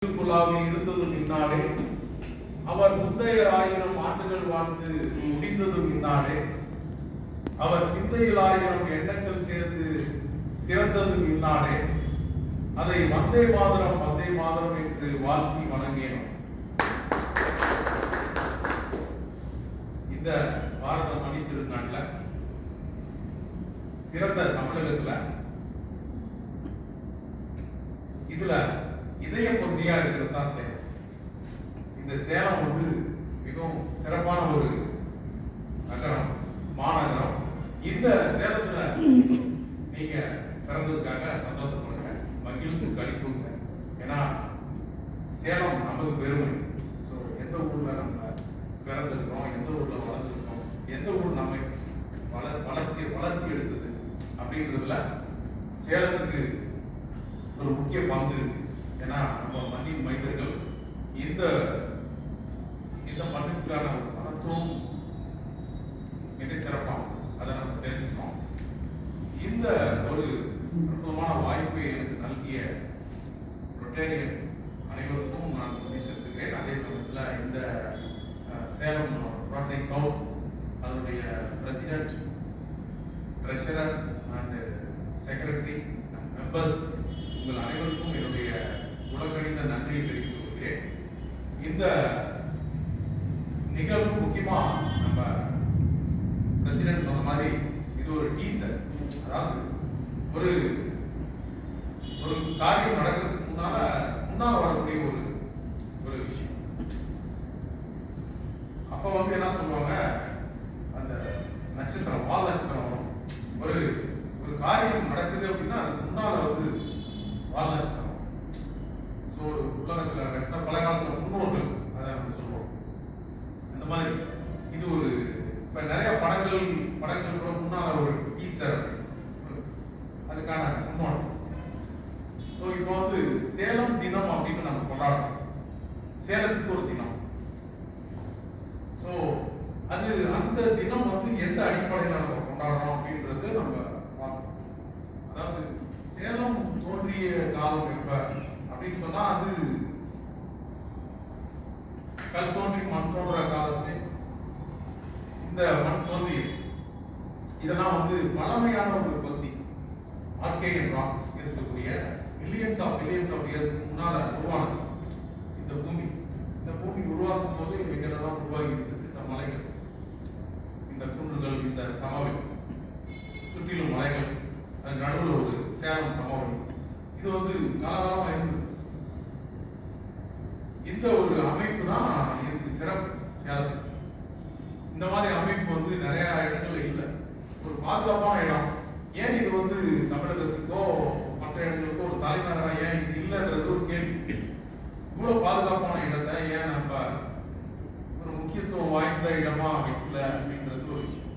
இருந்ததும் இன்னாலே, அவர் முந்தைய 1000 ஆண்டுகள் வாழ்ந்து முடிந்ததும் இன்னாலே, அவர் சிந்தையில் 1000 எண்ணங்கள் சேர்ந்து சிறந்ததும் இன்னாலே, அதை வந்தே மாதரம் வந்தே மாதரம் என்று வாழ்த்தி வணங்கினோம். இந்த பாரத மணி திருநாட்டில் சிறந்த தமிழகத்துல இதுல இதய பகுதியா இருக்கிறது தான் சேலம். இந்த சேலம் வந்து மிகவும் சிறப்பான ஒரு நகரம், மாநகரம். இந்த சேலத்துல நீங்க பிறந்ததுக்காக சந்தோஷப்படுங்க, மகிழ்ந்து கழிப்புங்க. ஏன்னா சேலம் நமக்கு பெருமை. ஸோ எந்த ஊர்ல நம்ம பிறந்திருக்கிறோம், எந்த ஊர்ல வளர்ந்துருக்கோம், எந்த ஊர் நம்மை வளர்த்தி எடுத்தது அப்படின்றதுல சேலத்துக்கு ஒரு முக்கிய பங்கு இருக்கு. ஏன்னா நம்ம மண்ணின் மைந்தர்கள் இந்த மண்ணுக்கான ஒரு மனத்துவம் மிகச்சிறப்பாக அதை நம்ம தெரிஞ்சுக்கணும். இந்த ஒரு அற்புதமான வாய்ப்பை எனக்கு நல்கிய ரொட்டேரியன் அனைவருக்கும் நான் நன்றி செலுத்துகிறேன். அதே சமயத்தில் இந்த சேலம் ரோட்டரி சவுத் அதனுடைய president, treasurer and secretary and members உங்கள் அனைவருக்கும் என்னுடைய உலகணிந்த நன்றியை தெரிவித்துக் கொள்கிறேன். இந்த நிகழ்வு முக்கியமா நம்ம பிரசிடென்ட் சொன்ன மாதிரி இது ஒரு டீசர். அதாவது ஒரு ஒரு காரியம் நடக்கிறதுக்கு முன்னால வரக்கூடிய ஒரு விஷயம். அப்ப வந்து என்ன சொல்லுவாங்க, அந்த நட்சத்திரம், வால் நட்சத்திரம் வரும். ஒரு ஒரு காரியம் நடக்குது அப்படின்னா அதுக்கு முன்னால வந்து வால் நட்சத்திரம். ஸோ உலகத்துல நடக்கிற பல காலத்துல முன்னோர்கள் அதை நம்ம சொல்லுவோம். அந்த மாதிரி இது ஒரு இப்ப நிறைய படங்கள் கூட முன்னால ஒரு டீசர், அதுக்கான முன்னோட்டம். ஸோ இப்போ வந்து சேலம் தினம் அப்படின்னு நம்ம கொண்டாடுறோம். சேலத்துக்கு ஒரு தினம். ஸோ அது அந்த தினம் வந்து எந்த அடிப்படையில் நம்ம கொண்டாடுறோம் அப்படின்றது நம்ம பார்க்கணும். அதாவது சேலம் தோன்றிய காலம் எப்ப அப்படின்னு சொன்னா அது கல் தோன்றி மண் தோன்ற காலத்து இந்த மண் தோன்றிய இதெல்லாம் வந்து பழமையான ஒரு பகுதி. ஆர்கேயன் ராக்ஸ் இருக்கக்கூடிய மில்லியன்ஸ் ஆஃப் இயர்ஸ் முன்னால உருவானது இந்த பூமி. இந்த பூமி உருவாக்கும் போது இவைகளெல்லாம் உருவாகி இருந்தது. இந்த மலைகள், இந்த குன்றுகள், இந்த சமவெளி, சுற்றிலும் மலைகள், அது நடுவில் ஒரு சேலம் சமவெளி. இது வந்து காலகாலமா இருந்தது. இந்த ஒரு அமைப்பு தான் இதுக்கு சிறப்பு. சேலத்துக்கு இந்த மாதிரி அமைப்பு வந்து நிறைய இடங்கள்ல இல்லை. ஒரு பாதுகாப்பான இடம். ஏன் இது வந்து தமிழகத்துக்கோ மற்ற இடங்களுக்கோ ஒரு தலைநகரா ஏன் இது இல்லைன்றது ஒரு கேள்வி. இவ்வளவு பாதுகாப்பான இடத்தை ஏன் நம்ம ஒரு முக்கியத்துவம் வாய்ந்த இடமா வைக்கல அப்படின்றது ஒரு விஷயம்.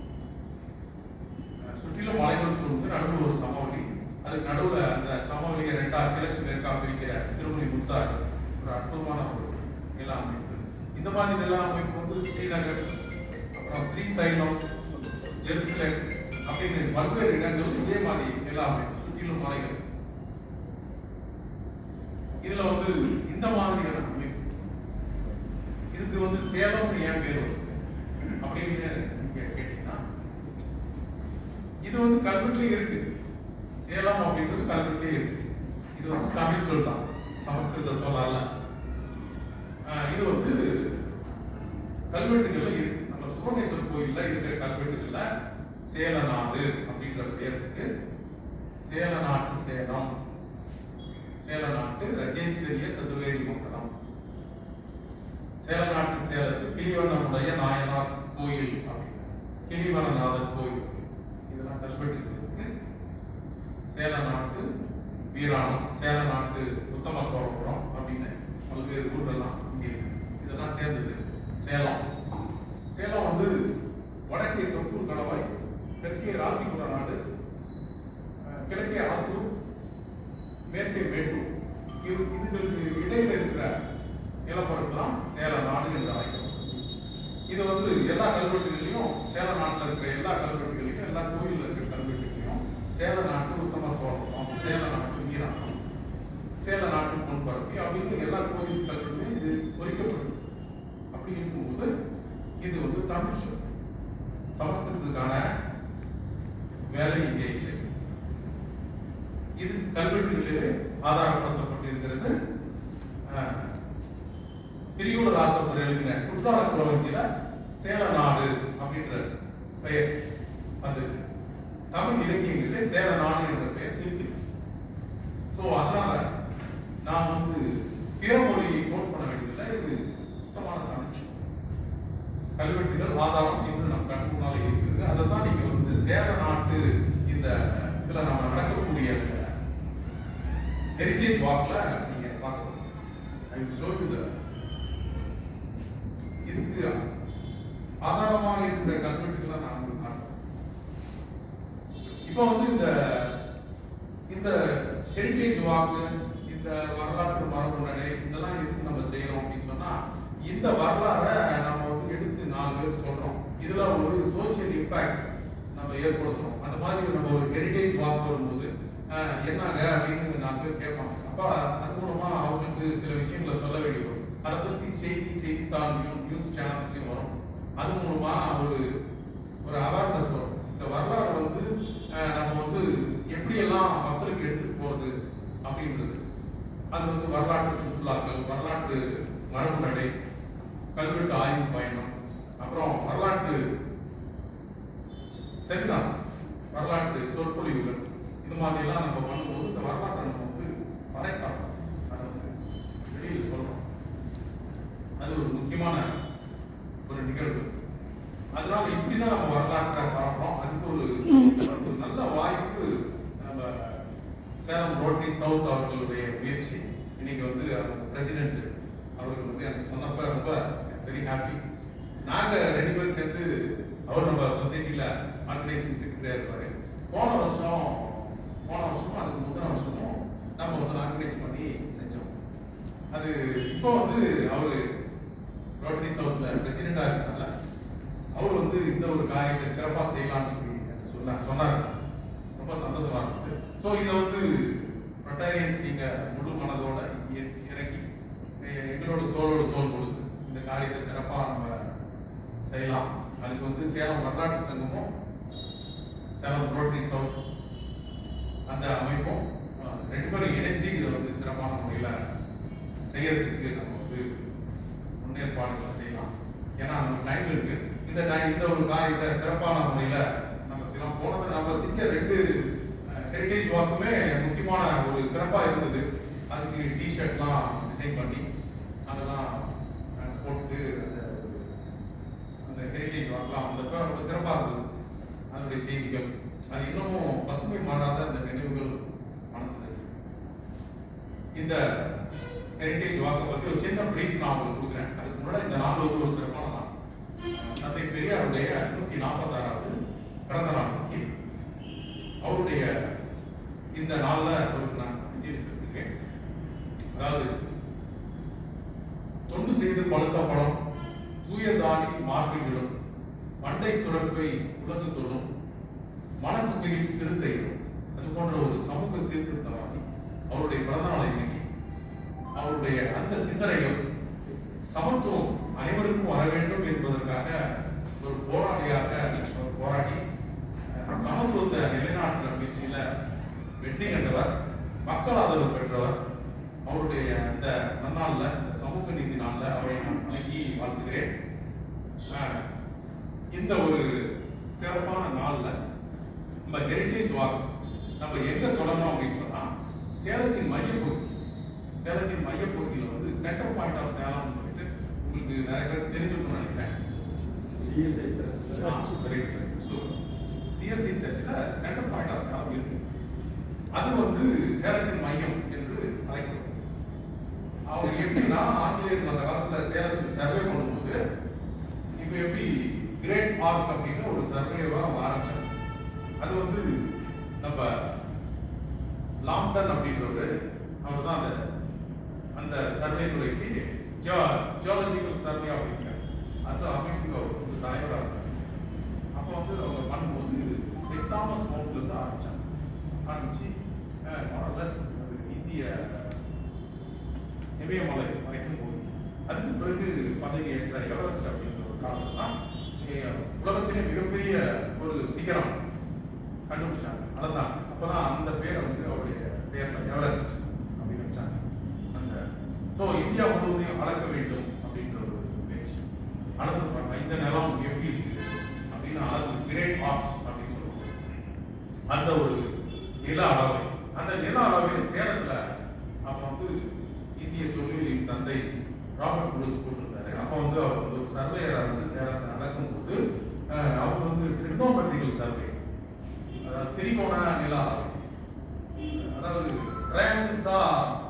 சுற்றிலும் மலைகள் சூழ்ந்து நடுவில் ஒரு சமவெளி, அதுக்கு நடுவில் அந்த சமவெளியை ரெண்டா கிழக்கு மேற்கா பிரிக்கிற திருமணி முத்தாறு ஒரு அற்புதமான ஒரு நில அமைப்பு. இந்த மாதிரி நில அமைப்பு வந்து ஸ்ரீநகர், அப்புறம் ஸ்ரீசைலம், ஜெருசலேம் அப்படின்னு பல்வேறு இடங்கள் இதே மாதிரி நில அமைப்பு, சுற்றிலும் மலைகள். இதுல வந்து இந்த மாதிரியான அமைப்பு இதுக்கு வந்து சேலம் ஏன் பேர் அப்படின்னு நீங்க கேட்டீங்கன்னா, இது வந்து கல்வெட்டுலயே இருக்கு. சேலம் அப்படின்றது கல்வெட்டுலயே இருக்கு. இது வந்து தமிழ் சொல் தான், சமஸ்கிருத சொல்லால. இது வந்து கல்வெட்டுகள்ல இருக்கு. நம்ம சுப்பிரமணியேஸ்வரர் கோயில்ல இருக்கிற கல்வெட்டுகள்ல சேலநாடு அப்படின்ற பேர் இருக்கு. சேலநாட்டு சேலம், சேலநாட்டு ரஜேஸ்வரிய சதுவேரி மண்டலம், சேலநாட்டு சேலத்து கிளிவண்ணனுடைய நாயனார் கோயில் அப்படின்னு, கிளிவண்ணநாதர் கோயில், இதெல்லாம் கல்வெட்டுகள் இருக்கு. சேலநாட்டு வீராணம், சேலநாட்டு உத்தம சோழபுரம் அப்படின்னு பல்வேறு ஊர்கள்லாம் இங்க இருக்கு. இதெல்லாம் சேர்ந்தது சேலம். சேலம் வந்து வடக்கே தொப்பூர் கடவாய், தெற்கே ராசிபுர நாடு, கிழக்கே ஆத்தூர், மேற்கே மேட்டூர், இதுகளுக்கு இடையில இருக்கிற நிலப்பரப்பு தான் சேல நாடு என்று அழைக்கிறோம். இது வந்து எல்லா கல்வெட்டுகளையும், சேல நாட்டில் இருக்கிற எல்லா கல்வெட்டுகளையும், எல்லா கோயிலில் இருக்கிற கல்வெட்டுகளையும் சேல நாட்டு உத்தம சோழபுரம், சேல நாட்டு வீராணம், சேல நாட்டு பொருள் பரப்பி அப்படின்னு எல்லா கோயில் கல்வியுமே இது பொறிக்கப்படுது. அப்படி இருக்கும்போது இது வந்து தமிழ் சொல். சமஸ்கிருதத்துக்கான வேலை இங்கே இல்லை. இது கல்வெட்டுகளிலே ஆதாரப்படுத்தப்பட்டிருக்கிறது. திரிகூடராசர் எழுதின குற்றால குறவஞ்சியில சேலநாடு அப்படின்ற பெயர் வந்து தமிழ் இலக்கியங்களிலே சேலநாடு என்ற பெயர் இருக்கு. ஸோ அதனால நான் வந்து பிற மொழியை கோட் பண்ண வேண்டியதில்லை. இது சுத்தமான தமிழ் சொல். கல்வெட்டுகள் ஆதாரம் என்று நம் கண் முன்னாலே இருக்கிறது. அதை தான் நீங்க வந்து சேல நாட்டு இந்த இதுல நம்ம நடக்கக்கூடிய ஹெரிட்டேஜ் வாக்ல நீங்க பார்க்கணும். I will show you the இதுக்கு ஆதாரமாக இருக்கிற கல்வெட்டுகளை நான் உங்களுக்கு காட்டுறேன். இப்போ வந்து இந்த ஹெரிட்டேஜ் வாக்கு, இந்த வரலாற்று மரபு நடை, இதெல்லாம் எதுக்கு நம்ம செய்யறோம் அப்படின்னு சொன்னா, இந்த வரலாறை நம்ம வந்து எடுத்து 4 பேர் சொல்றோம். இதுல ஒரு சோசியல் இம்பாக்ட் நம்ம ஏற்படுத்துறோம். அந்த மாதிரி நம்ம ஒரு ஹெரிட்டேஜ் வாக்கு வரும்போது என்னங்க அப்படின்னு 4 பேர் கேட்பாங்க. அப்ப அது மூலமா அவங்களுக்கு சில விஷயங்களை சொல்ல வேண்டி வரும். அதை பத்தி செய்தித்தாள்லையும் நியூஸ் சேனல்ஸ்லையும் வரும். அது மூலமா ஒரு அவேர்னஸ் வரும். இந்த வரலாறு வந்து நம்ம வந்து எப்படியெல்லாம் மக்களுக்கு எடுத்துட்டு போறது அப்படின்றது. அது வந்து வரலாற்று சுற்றுலாக்கள், வரலாற்று மரபு நடை, கல்வெட்டு ஆய்வு பயணம், அப்புறம் வரலாற்று செமினார்ஸ், வரலாற்று சொற்பொழிவுகள், இது மாதிரி எல்லாம் நம்ம பண்ணும்போது இந்த வரலாற்றை நம்ம வந்து பறைசாற்றோம். அதை வந்து வெளியில் சொல்றோம். அது ஒரு முக்கியமான ஒரு நிகழ்வு. அதனால இப்படிதான் நம்ம வரலாற்றை பார்ப்போம். அதுக்கு ஒரு நல்ல வாய்ப்பு நம்ம சேலம் ரோட்டரி சவுத் அவர்களுடைய முயற்சி. இன்னைக்கு வந்து பிரசிடென்ட் அவர்கள் வந்து எனக்கு சொன்னப்ப ரொம்ப வெரி ஹாப்பி. நாங்க 2 பேரும் சேர்ந்து அவர் நம்ம சொசைட்டில ஆர்கனைசிங் செக்ரட்டரியா இருப்பாரு. போன வருஷமும் அதுக்கு முந்தின வருஷமும் நம்ம வந்து ஆர்கனைஸ் பண்ணி செஞ்சோம். அது இப்போ வந்து அவரு ரோட்டரி சவுத்ல பிரசிடென்டா இருக்கனால அவர் வந்து இந்த ஒரு காரியத்தை சிறப்பாக செய்யலாம்னு சொல்லி சொன்னார். ரொம்ப சந்தோஷமா இருந்தது. ஸோ இதை வந்து ரொட்டேரியன்ஸ் நீங்க முழு மனதோட இறங்கி எங்களோட தோளோடு தோல் கொடுத்து இந்த காரியத்தை சிறப்பாக நம்ம செய்யலாம். அதுக்கு வந்து சேலம் வரலாற்று சங்கமும் சேலம் ரோட்டரி சவுத் அந்த அமைப்பும் 2 பேரும் இணைச்சு இதை வந்து சிறப்பான முறையில் செய்யறதுக்கு நம்ம வந்து முன்னேற்பாடுகளை செய்யலாம். ஏன்னா நமக்கு டைம் இருக்கு. இந்த ஒரு காரியத்தை சிறப்பான முறையில நம்ம செய்யலாம். போனது நம்ம செஞ்ச 2 ஹெரிட்டேஜ் வாக்குமே முக்கியமான ஒரு சிறப்பா இருந்தது. அதுக்கு டிஷர்ட்லாம் டிசைன் பண்ணி அதெல்லாம் போட்டு அந்த ஹெரிட்டேஜ் வாக்குலாம் வந்தப்ப ரொம்ப சிறப்பா இருந்தது. அதனுடைய செய்திகள் அது இன்னமும் பசுமை மாறாத அந்த நினைவுகள் மனசுல இருக்கு. இந்த ஹெரிட்டேஜ் வாக்கை பத்தி ஒரு சின்ன பிரீஃப் நான் உங்களுக்கு கொடுக்குறேன். அதுக்கு முன்னாடி இந்த நாள் வந்து ஒரு சிறப்பான நாள். தந்தை பெரியாருடைய 146வது பிறந்த நாள். அவருடைய இந்த நாள்ல அவருக்கு நான் அஞ்சலி செலுத்துகிறேன். அதாவது தொண்டு செய்து பழுத்த பழம், தூய தானி மார்பிலும், மண்டை சுரப்பை உலகு தொடும், மனக்குகையில் சிறுத்தையிடும், அது போன்ற ஒரு சமூக சீர்திருத்தவாதி. அவருடைய பிறந்த நாளை இன்னைக்கு அவருடைய அந்த சிந்தனைகள் சமத்துவம் அனைவருக்கும் வர வேண்டும் என்பதற்காக ஒரு போராளியாக அவர் போராடி சமத்துவத்தை நிலைநாட்டுற முயற்சியில வெற்றி கண்டவர், மக்கள் ஆதரவு பெற்றவர். அவருடைய இந்த நன்னாள்ல, இந்த சமூக நீதி நாள்ல அவரை நான் வணங்கி வாழ்த்துகிறேன். இந்த ஒரு சிறப்பான நாள்ல நம்ம ஹெரிட்டேஜ் வாக் நம்ம எங்க தொடங்கணும் அப்படின்னு சொன்னா, சேலத்தின் மையப்பகுதியில் வந்து சென்டர் பாயிண்ட் ஆஃப் சேலம்னு சொல்லிட்டு உங்களுக்கு நிறைய பேர் தெரிஞ்சுக்கணும்னு நினைக்கிறேன். சிஎஸ்ஐ சர்ச்சில் சென்டர் பாயிண்ட் ஆஃப் சேலம் இருக்கு. அது வந்து சேலத்தின் மையம் என்று அழைக்கப்படும். அவங்க எப்படின்னா, ஆங்கிலேயர்கள் அந்த காலத்தில் சேலத்துக்கு சர்வே பண்ணும்போது இப்போ எப்படி கிரேட் பார்க் அப்படின்னு ஒரு சர்வேவா ஆரம்பிச்சாங்க. அது வந்து நம்ம லாம்டன் அப்படின்றவர் அவர் தான் அந்த சர்வே துறைக்கு ஜியாலஜிக்கல் சர்வே அப்படிங்கிற அந்த அமைப்புக்கு அவர் வந்து தலைவராக இருந்தார். அப்போ வந்து அவங்க பண்ணும்போது சென்ட் தாமஸ் மவுண்ட்ல இருந்து ஆரம்பிச்சு அது இந்திய இமயமலை வரைக்கும் போகுது. அதுக்கு பிறகு பதவியேற்ற எவரெஸ்ட் அப்படின்ற ஒரு காரணம் தான் உலகத்திலே மிகப்பெரிய ஒரு சிகரம் கண்டுபிடிச்சாங்க, அளந்தாங்க. அப்பதான் அந்த பேரை வந்து அவருடைய பேர்ல எவரெஸ்ட் அப்படின்னு வச்சாங்க. அந்த ஸோ இந்தியா முழுவதையும் அளக்க வேண்டும் அப்படின்ற ஒரு பேச்சு அளந்து பாருங்க, இந்த நிலம் எப்படி இருக்கு அப்படின்னு அளந்து கிரேட் ஆர்ட்ஸ் அப்படின்னு சொல்லுவாங்க. அந்த ஒரு நில அளவை, அந்த நில அளவில் சேலத்துல அப்ப வந்து இந்திய தொழிலின் தந்தை ராபர்ட் புரூஸ் போட்டிருந்தாரு. அப்போ வந்து அவர் வந்து ஒரு சர்வேயரா வந்து சேலத்தை நடக்கும் போது அவர் வந்து ட்ரிக்னோமெட்ரிக்கல் சர்வே, அதாவது திரிகோண நில அளவை, அதாவது ட்ரையாங்கிள்ஸா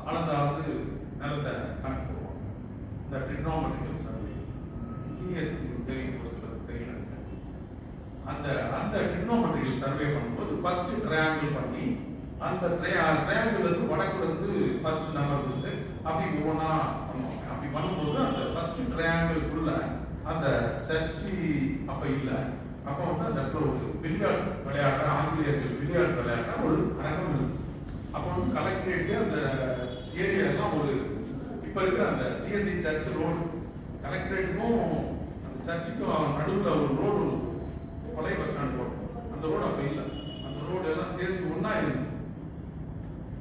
அளந்து நிலத்தை கணக்கு போடுவாங்க. இந்த ட்ரிக்னோமெட்ரிக்கல் சர்வே ஜிஎஸ் தெரியும், ஒரு சிலருக்கு தெரியல. அந்த அந்த ட்ரிக்னோமெட்ரிக்கல் சர்வே பண்ணும்போது ஃபர்ஸ்ட் ட்ரையாங்கிள் பண்ணி அந்த ட்ரையாங்கிள் வந்து வடக்குல இருந்து ஃபர்ஸ்ட் நம்பர் வந்து அப்படி ஒவ்வொன்றா பண்ணுவாங்க. அப்படி பண்ணும்போது அந்த ஃபர்ஸ்ட் ட்ரையாங்கிள்குள்ள அந்த சர்ச்சி அப்ப இல்லை. அப்போ வந்து அந்த இடத்துல ஒரு பில்லியார்ட்ஸ் விளையாட்ட, ஆங்கிலேயர்கள் பில்லியார்ட்ஸ் விளையாட்ட ஒரு அரங்கம் இருக்கு. அப்போ வந்து கலெக்டரேட் அந்த ஏரியா எல்லாம் ஒரு இப்ப இருக்கிற அந்த சிஎஸ்சி சர்ச் ரோடு, கலெக்டரேட்டுக்கும் அந்த சர்ச்சுக்கும் நடுவில் ஒரு ரோடு, பழைய பஸ் ஸ்டாண்ட் ரோடு, அந்த ரோடு அப்ப இல்லை. அந்த ரோடு எல்லாம் சேர்ந்து ஒன்னா இருக்கு.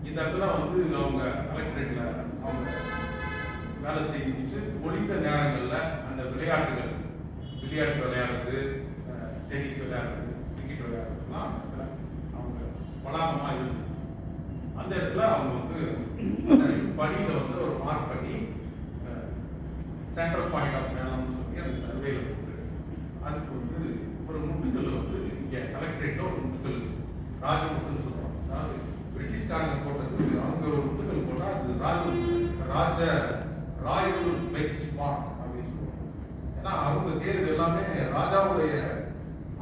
இந்த இடத்துல வந்து அவங்க கலெக்டரேட்ல அவங்க வேலை செஞ்சுட்டு ஒழிந்த நேரங்கள்ல அந்த விளையாட்டுகள், பில்லியார்ட்ஸ் விளையாடுறது, டென்னிஸ் விளையாடுறது, கிரிக்கெட் விளையாடுறதுலாம் அந்த இடத்துல அவங்க வளாகமா இருந்து அந்த இடத்துல அவங்க வந்து படியில வந்து ஒரு மார்க் பண்ணி சென்ட்ரல் பாயிண்ட் ஆஃப் சேலம்னு சொல்லி அந்த சர்வேல போட்டு அதுக்கு வந்து ஒரு முட்டுக்கல் வந்து இங்க கலெக்டரேட்ல ஒரு முட்டுக்கல் ராஜமுட்டுன்னு சொல்றாங்க. அதாவது பிரிட்டிஷ்காரங்க போட்டது அவங்க ஒரு முட்டுக்கல் போட்டா அது ராயல் பெஞ்ச் மார்க் அப்படின்னு சொல்லுவாங்க. ஏன்னா அவங்க செய்யறது எல்லாமே ராஜாவுடைய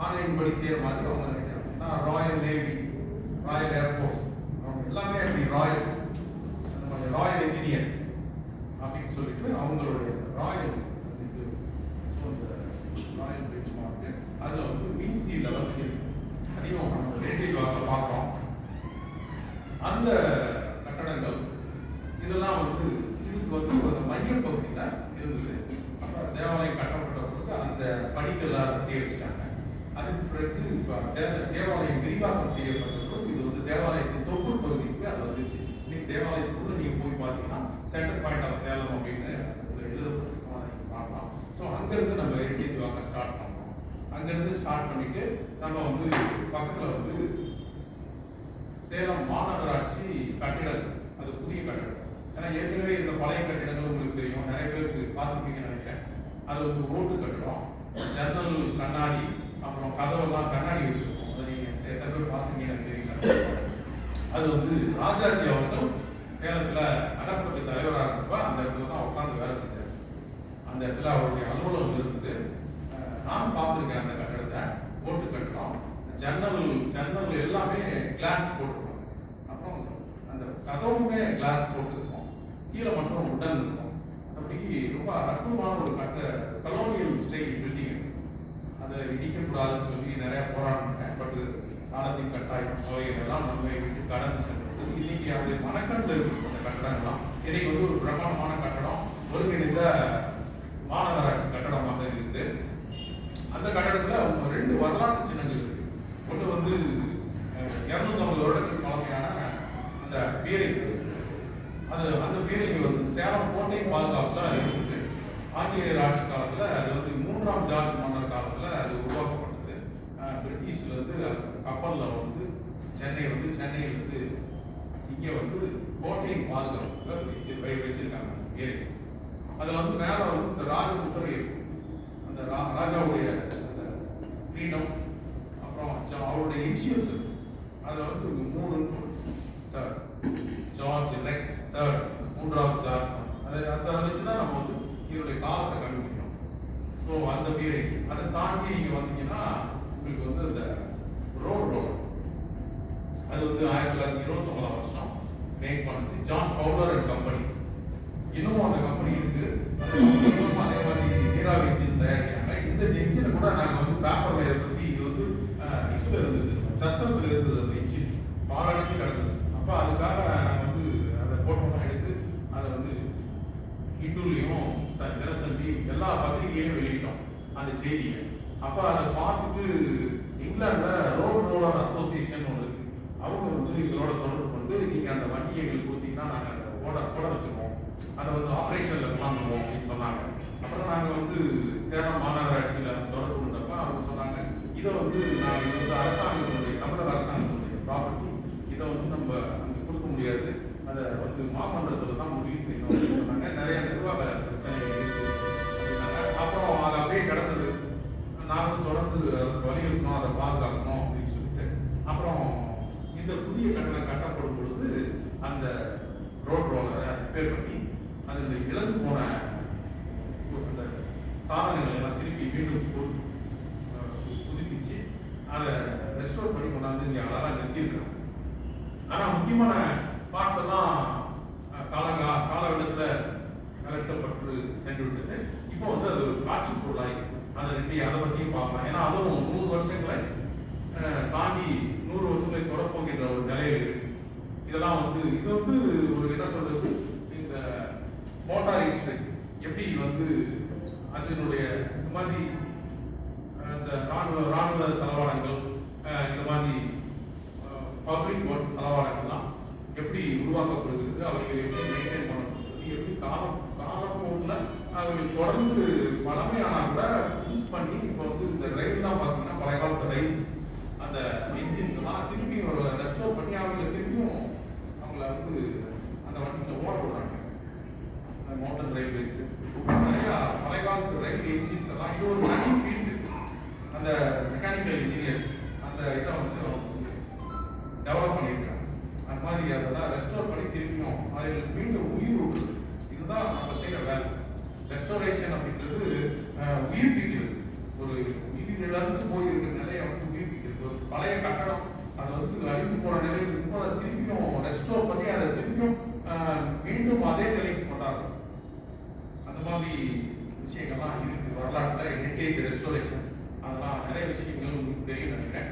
ஆணையின்படி செய்யற மாதிரி அவங்க நினைக்கிறாங்க. ராயல் நேவி, ராயல் ஏர்ஃபோர்ஸ், அவங்க எல்லாமே அப்படி ராயல் என்ஜினியர் அப்படின்னு சொல்லிட்டு அவங்களுடைய ராயல் இது ராயல் பெஞ்ச் மார்க் அதுல வந்து மீன்சி லெவல் இருக்கு. அதையும் நம்ம ரேடியோ பார்க்கிறோம். அந்த கட்டடங்கள் இதெல்லாம் வந்து இதுக்கு வந்து ஒரு மையப்பகுதியில் இருந்தது. அப்புறம் தேவாலயம் கட்டப்பட்ட பொழுது அந்த படிக்கெல்லாம் கட்டி வச்சுட்டாங்க. அதுக்கு பிறகு இப்போ தேவாலயம் விரிவாக்கம் செய்யப்பட்ட பொழுது இது வந்து தேவாலயத்தின் தொப்பு பகுதிக்கு அது வந்துச்சு. இன்னைக்கு தேவாலயத்துக்குள்ள நீங்க போய் பார்த்தீங்கன்னா சென்டர் பாயிண்ட் ஆஃப் சேலம் அப்படின்னு எழுதப்பட்டிருக்கோம், பார்க்கலாம். ஸோ அங்கிருந்து நம்ம ஹெரிட்டேஜ் வாக்க ஸ்டார்ட் பண்ணோம். அங்கிருந்து ஸ்டார்ட் பண்ணிட்டு நம்ம வந்து பக்கத்தில் வந்து சேலம் மாநகராட்சி கட்டிடங்கள், அது புதிய கட்டிடம். ஏன்னா ஏற்கனவே இந்த பழைய கட்டிடங்கள் உங்களுக்கு தெரியும், நிறைய பேருக்கு பார்த்துருப்பீங்கன்னு நினைக்கிறேன். அது வந்து ரோட்டு கட்டிடம், ஜன்னல் கண்ணாடி, அப்புறம் கதவெல்லாம் கண்ணாடி வச்சிருக்கோம். அதை நீங்க எத்தனை பேர் பார்த்துருக்கீங்கன்னு தெரியல. அது வந்து ராஜாஜி அவர்கள் சேலத்துல நகரசபை தலைவராக இருந்தப்ப அந்த இடத்துல தான் உட்காந்து வேலை செஞ்சார். அந்த இடத்துல அவருடைய அலுவலகம் இருந்தது. நான் பார்த்துருக்கேன் அந்த கட்டிடத்தை, ரோட்டு கட்டிடம். ஜன்னல் எல்லாமே கிளாஸ் போட்டுருக்கோம். அப்புறம் அந்த கதவுமே கிளாஸ் போட்டுருக்கோம். கீழே மட்டும் உடன் இருக்கும். அப்படி ரொம்ப அற்புதமான ஒரு கலோனியல் ஸ்டைல் பில்டிங். அதை இடிக்கக்கூடாதுன்னு சொல்லி நிறைய போராடினேன். பட் காலத்தின் கட்டாயம் எல்லாம் நம்மை விட்டு கடந்து சென்றது. இன்னைக்கு அது மனக்கண்டு இருக்கு அந்த கட்டடங்கள்லாம். இன்னைக்கு வந்து ஒரு பிரமாண்டமான கட்டடம், ஒருங்கிணைந்த மாநகராட்சி கட்டடமாக இருக்குது. அந்த கட்டடத்துல ரெண்டு வரலாற்று சின்னங்கள் இருக்கு. ஒன்று வந்து 250 வருடத்துக்கு பழமையான அந்த பீரங்கி, அந்த பீரங்கி வந்து சேலம் கோட்டை பாதுகாப்புல இருந்தது. ஆங்கிலேயர் ஆட்சி காலத்துல அது வந்து 3ஆம் ஜார்ஜ் மன்னர் காலத்துல அது உருவாக்கப்பட்டது. பிரிட்டிஷ்ல இருந்து கப்பல்ல வந்து சென்னையிலிருந்து இங்க வந்து கோட்டை பாதுகாப்புல வச்சிருக்காங்க பீரங்கி. அதுல வந்து மேல வந்து இந்த ராஜமுத்திரை இருக்கும். அந்த ராஜாவுடைய அந்த கிரீடம், அப்புறம் அவருடைய இனிஷியல்ஸ் இருக்கு. அதை வந்து 3 ஜார்ஜ் லெக்ஸ் தேர்ட், 3ஆவது ஜார்ஜ். அதை வச்சுதான் நம்ம வந்து இவருடைய காலத்தை கண்டுபிடிக்கணும். ஸோ அந்த பீரியட் அதை தாண்டி நீங்க வந்தீங்கன்னா உங்களுக்கு வந்து அந்த ரோடு அது வந்து 1929ஆம் வருஷம் மேக் பண்ணது ஜான் பவுலர் அண்ட் கம்பெனி. இன்னமும் அந்த கம்பெனி இருக்கு. அதே மாதிரி நீராவி என்ஜின் தயாரிக்கிறாங்க. இந்த என்ஜினை கூட நாங்கள் வந்து பேப்பர்ல பற்றி இது வந்து இதுல இருந்தது, சத்திரத்துல இருந்தது. அந்த என்ஜின் பாலாடைக்கு கிடந்தது. அப்போ அதுக்காக நாங்கள் வந்து அதை போட்டோம்னா எடுத்து அதை வந்து முரசொலியும் தினத்தந்தி எல்லா பத்திரிகையிலையும் வெளியிட்டோம் அந்த செய்தியை. அப்போ அதை பார்த்துட்டு இங்கிலாண்டில் ரோட் ரோலர் அசோசியேஷன் ஒன்று இருக்கு, அவங்க வந்து எங்களோட தொடர்பு கொண்டு நீங்கள் அந்த வண்டியை எங்களுக்கு கொடுத்தீங்கன்னா நாங்கள் அதை ஓட வச்சுருவோம், அதை வந்து ஆப்ரேஷனில் வாங்குவோம் அப்படின்னு சொன்னாங்க. அப்புறம் நாங்கள் வந்து சேலம் மாநகராட்சியில் தொடர்பு கொண்டப்ப அவங்க சொன்னாங்க, இதை வந்து நாங்கள் இது வந்து அரசாங்கத்தினுடைய தமிழக அரசாங்கத்தினுடைய ப்ராப்பர்ட்டி, இதை வந்து நம்ம அங்கே கொடுக்க முடியாது, அதை வந்து மாமன்றத்தில் தான் முடிவு செய்யணும் அப்படின்னு சொன்னாங்க. நிறைய நிர்வாக பிரச்சனைகள் இருக்குது அப்படின்னாங்க. அப்புறம் அது அப்படியே கிடந்தது. நாங்களும் தொடர்ந்து வலியுறுத்தணும், அதை பாதுகாக்கணும் அப்படின்னு சொல்லிட்டு அப்புறம் இந்த புதிய கட்டடம் கட்டப்படும் பொழுது அந்த ரோட் ரோலரை ரிப்பேர் பண்ணி அதில் இழந்து போன அந்த சாதனங்கள் எல்லாம் திருப்பி மீண்டும் புதுப்பிச்சு அதை ரெஸ்டோர் பண்ணி கொண்டாந்து இங்கே அழகாக நிறுத்தியிருக்கிறாங்க. ஆனால் முக்கியமான பார்ட்ஸ் எல்லாம் காலகட்டத்தில் கலெக்டப்பட்டு சென்று விட்டது. இப்போ வந்து அது ஒரு காட்சி பொருளாக இருக்கு. அதை பற்றியும் பார்க்கலாம். ஏன்னா அதுவும் 100 வருஷங்களை தாண்டி 100 வருஷங்களை தொடப்போகின்ற ஒரு நிலையில் இருக்கு. இதெல்லாம் வந்து இது வந்து ஒரு என்ன சொல்றது, இந்த மோட்டார் ஹிஸ்டரி எப்படி வந்து அதனுடைய இந்த மாதிரி இந்த ராணுவ தளவாடங்கள், இந்த மாதிரி பப்ளிக் ஒர்க் தளவாடங்கள்லாம் எப்படி உருவாக்கப்படுகிறது, அவைகள் எப்படி மெயின்டைன் பண்ணப்படுகிறது, எப்படி காலப்போக்கில் அவைகள் தொடர்ந்து பழமையானா கூட யூஸ் பண்ணி இப்போ வந்து இந்த ரயில் தான் பார்த்தீங்கன்னா பழைய காலத்து ரயில்ஸ் அந்த என்ஜின்ஸ் எல்லாம் திரும்பி ரெஸ்டோர் பண்ணி அவங்களை திரும்பியும் அவங்கள வந்து அந்த வண்டியில் ஓட விடுறாங்க. அந்த மவுண்டன் ரயில்வேஸ் நிறையா பழைய காலத்து ரயில் என்ஜின்ஸ் எல்லாம் இது ஒரு தனி ஃபீல்டு. அந்த மெக்கானிக்கல் இன்ஜினியர்ஸ் அந்த இதை வந்து டெவலப் பண்ணியிருக்காங்க. அந்த மாதிரி அதெல்லாம் ரெஸ்டோர் பண்ணி திரும்பியும் அதில் மீண்டும் உயிர் விடுறது. இதுதான் நம்ம செய்கிற வேலை. ரெஸ்டோரேஷன் அப்படின்றது உயிர்ப்பிக்கிறது. ஒரு உயிரிழந்து போயிருக்கிற நிலையை வந்து உயிர்ப்பிக்கிறது. ஒரு பழைய கட்டடம் அதை வந்து அழிந்து போன நிலையில் இருக்கும், அதை திரும்பியும் ரெஸ்டோர் பண்ணி அதை திரும்பியும் மீண்டும் அதே நிலைக்கு கொண்டாடுறது. அந்த மாதிரி விஷயங்கள்லாம் இருக்கு வரலாற்றில். ஹெரிட்டேஜ் ரெஸ்டோரேஷன் அதெல்லாம் நிறைய விஷயங்கள் உங்களுக்கு தெரியும் நினைக்கிறேன்.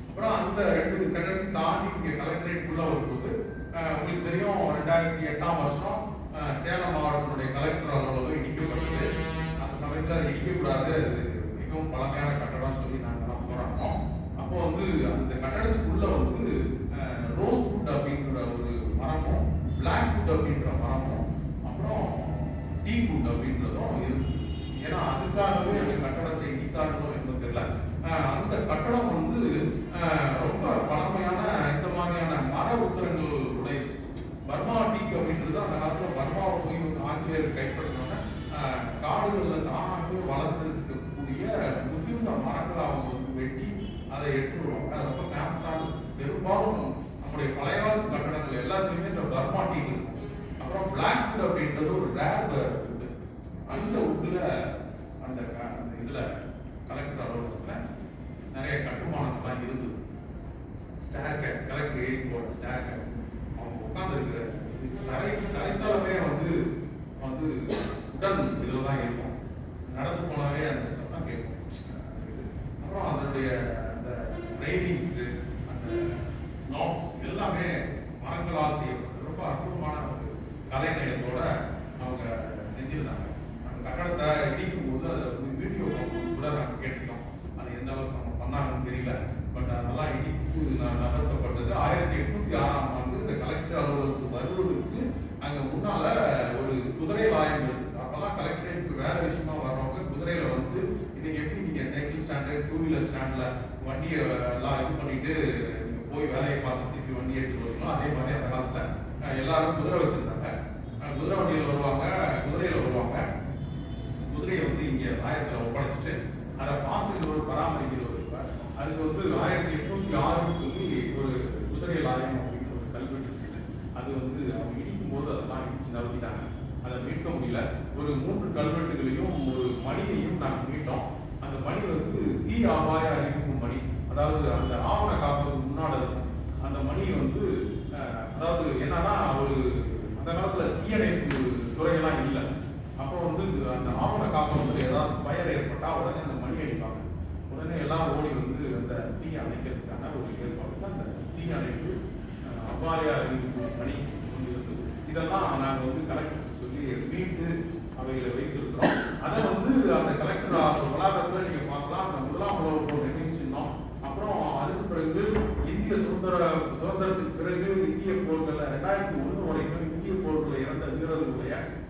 அப்புறம் அந்த 2 கட்டடத்தை தாண்டி இங்கே கலெக்டரேட்டுக்குள்ள வரும்போது உங்களுக்கு தெரியும் 2008ஆம் வருஷம் சேலம் மாவட்டத்தினுடைய கலெக்டர் அலுவலகம் இடிக்கப்பட்டது. அந்த சமயத்தில் அது இடிக்கக்கூடாது, அது மிகவும் பழமையான கட்டடம்னு சொல்லி நாங்கள் போராடினோம். அப்போ வந்து அந்த கட்டடத்துக்குள்ள வந்து ரோஸ் வுட் அப்படின்ற ஒரு மரமும், பிளாக் வுட் அப்படின்ற மரமும், அப்புறம் டீ வுட் அப்படின்றதும் இருக்கு. ஏன்னா அதுக்காகவே அந்த கட்டடத்தை இடித்தார்களோ என்பது தெரியல. அந்த கட்டடம் வந்து ரொம்ப பழமையான இந்த மாதிரியான மர உத்தரங்கள் உடையது. பர்மா டீக் அப்படின்றது அந்த காலத்தில் பர்மாவை போய் ஆங்கிலேயர் கைப்பற்றினோன்னா காடுகளில் தானாகவே வளர்ந்துருக்கக்கூடிய முதிர்ந்த மரங்களை அவங்க வந்து வெட்டி அதை எடுத்து வருவாங்க. அது ரொம்ப ஃபேமஸான, பெரும்பாலும் நம்முடைய பழைய காலத்து கட்டடங்கள் எல்லாத்துலேயுமே இந்த பர்மா டீக் இருக்கும். அப்புறம் பிளாக் வுட் அப்படின்றது ஒரு ரேர் வுட். அந்த வுட்டில் அந்த இதில் கலெக்டர் அலுவலகத்தில் நிறைய கட்டுமானங்கள்லாம் இருந்தது. ஸ்டேர் கேஸ், கலெக்டர் ஏறி போகிற ஸ்டேர் கேஸ், அவங்க உட்காந்துருக்கிற தரைத்தளமே வந்து உடன் இதில் தான் இருக்கும். நடந்து போனாவே அந்த சத்தம் கேட்கும். அப்புறம் அதனுடைய அந்த ரெயிலிங்ஸு, அந்த நாப்ஸ் எல்லாமே மரங்களால் செய்யப்பட்டது. ரொம்ப அற்புதமான ஒரு கலைநயத்தோட அவங்க செஞ்சிருந்தாங்க. அந்த கட்டடத்தை இடிக்கும் போது அதை வீடியோ கூட நாங்கள் கேட்டுட்டோம். அது எந்த அளவுக்கு நம்ம பண்ணாங்கன்னு தெரியல. பட் அதெல்லாம் இடிப்பு நகர்த்தப்பட்டது 1806ஆம் ஆண்டு. இந்த கலெக்டர் அலுவலகத்துக்கு வருவதற்கு அங்கே முன்னால ஒரு குதிரை லாயம் இருக்குது. அப்பெல்லாம் கலெக்டரேட்டுக்கு வேற விஷயமா வர்றவங்க குதிரையில வந்து இன்னைக்கு எப்படி நீங்க சைக்கிள் ஸ்டாண்டு, 2 வீலர் ஸ்டாண்ட்ல வண்டியை எல்லாம் இது பண்ணிட்டு போய் வேலையை பார்த்து திருப்பி வண்டி எடுத்துட்டு வரீங்களோ, அதே மாதிரி அந்த காலத்துல எல்லாரும் குதிரை வச்சிருந்தாங்க. குதிரை வண்டியில் வருவாங்க, குதிரையில வருவாங்க. குதிரையை வந்து இங்க லாயத்தில் ஒப்படைச்சிட்டு அதை பார்த்து ஒரு பராமரிக்கிறவர் இருப்பார். அதுக்கு வந்து 1806 சொல்லி ஒரு குதிரை லாயம் அப்படின்னு ஒரு கல்வெட்டு இருக்குது. அது வந்து அவங்க இடிக்கும் போது அதெல்லாம் இடிச்சு நறுக்கிட்டாங்க. அதை மீட்க முடியல. ஒரு 3 கல்வெட்டுகளையும் ஒரு மணியையும் நாங்கள் மீட்டோம். அந்த மணி வந்து தீ அபாய அறிவிக்கும் மணி. அதாவது அந்த ஆவண காப்பதுக்கு முன்னாடி இருக்கும் அந்த மணி வந்து அதாவது என்னன்னா ஒரு அந்த காலத்துல தீயணைப்பு துறையெல்லாம் இல்லை. அப்போ வந்து அந்த ஆவண காப்பகத்தில் ஏதாவது ஃபயர் ஏற்பட்டா உடனே அந்த மணி அடிப்பாங்க. உடனே எல்லாம் ஓடி வந்து அந்த தீயை அணைக்கிறதுக்கான ஒரு ஏற்பாடு அந்த தீயணைப்பு அபாய அறிவிப்பு பணி கொண்டு இருந்தது. இதெல்லாம் நாங்கள் வந்து கலெக்டருக்கு சொல்லி மீட்டு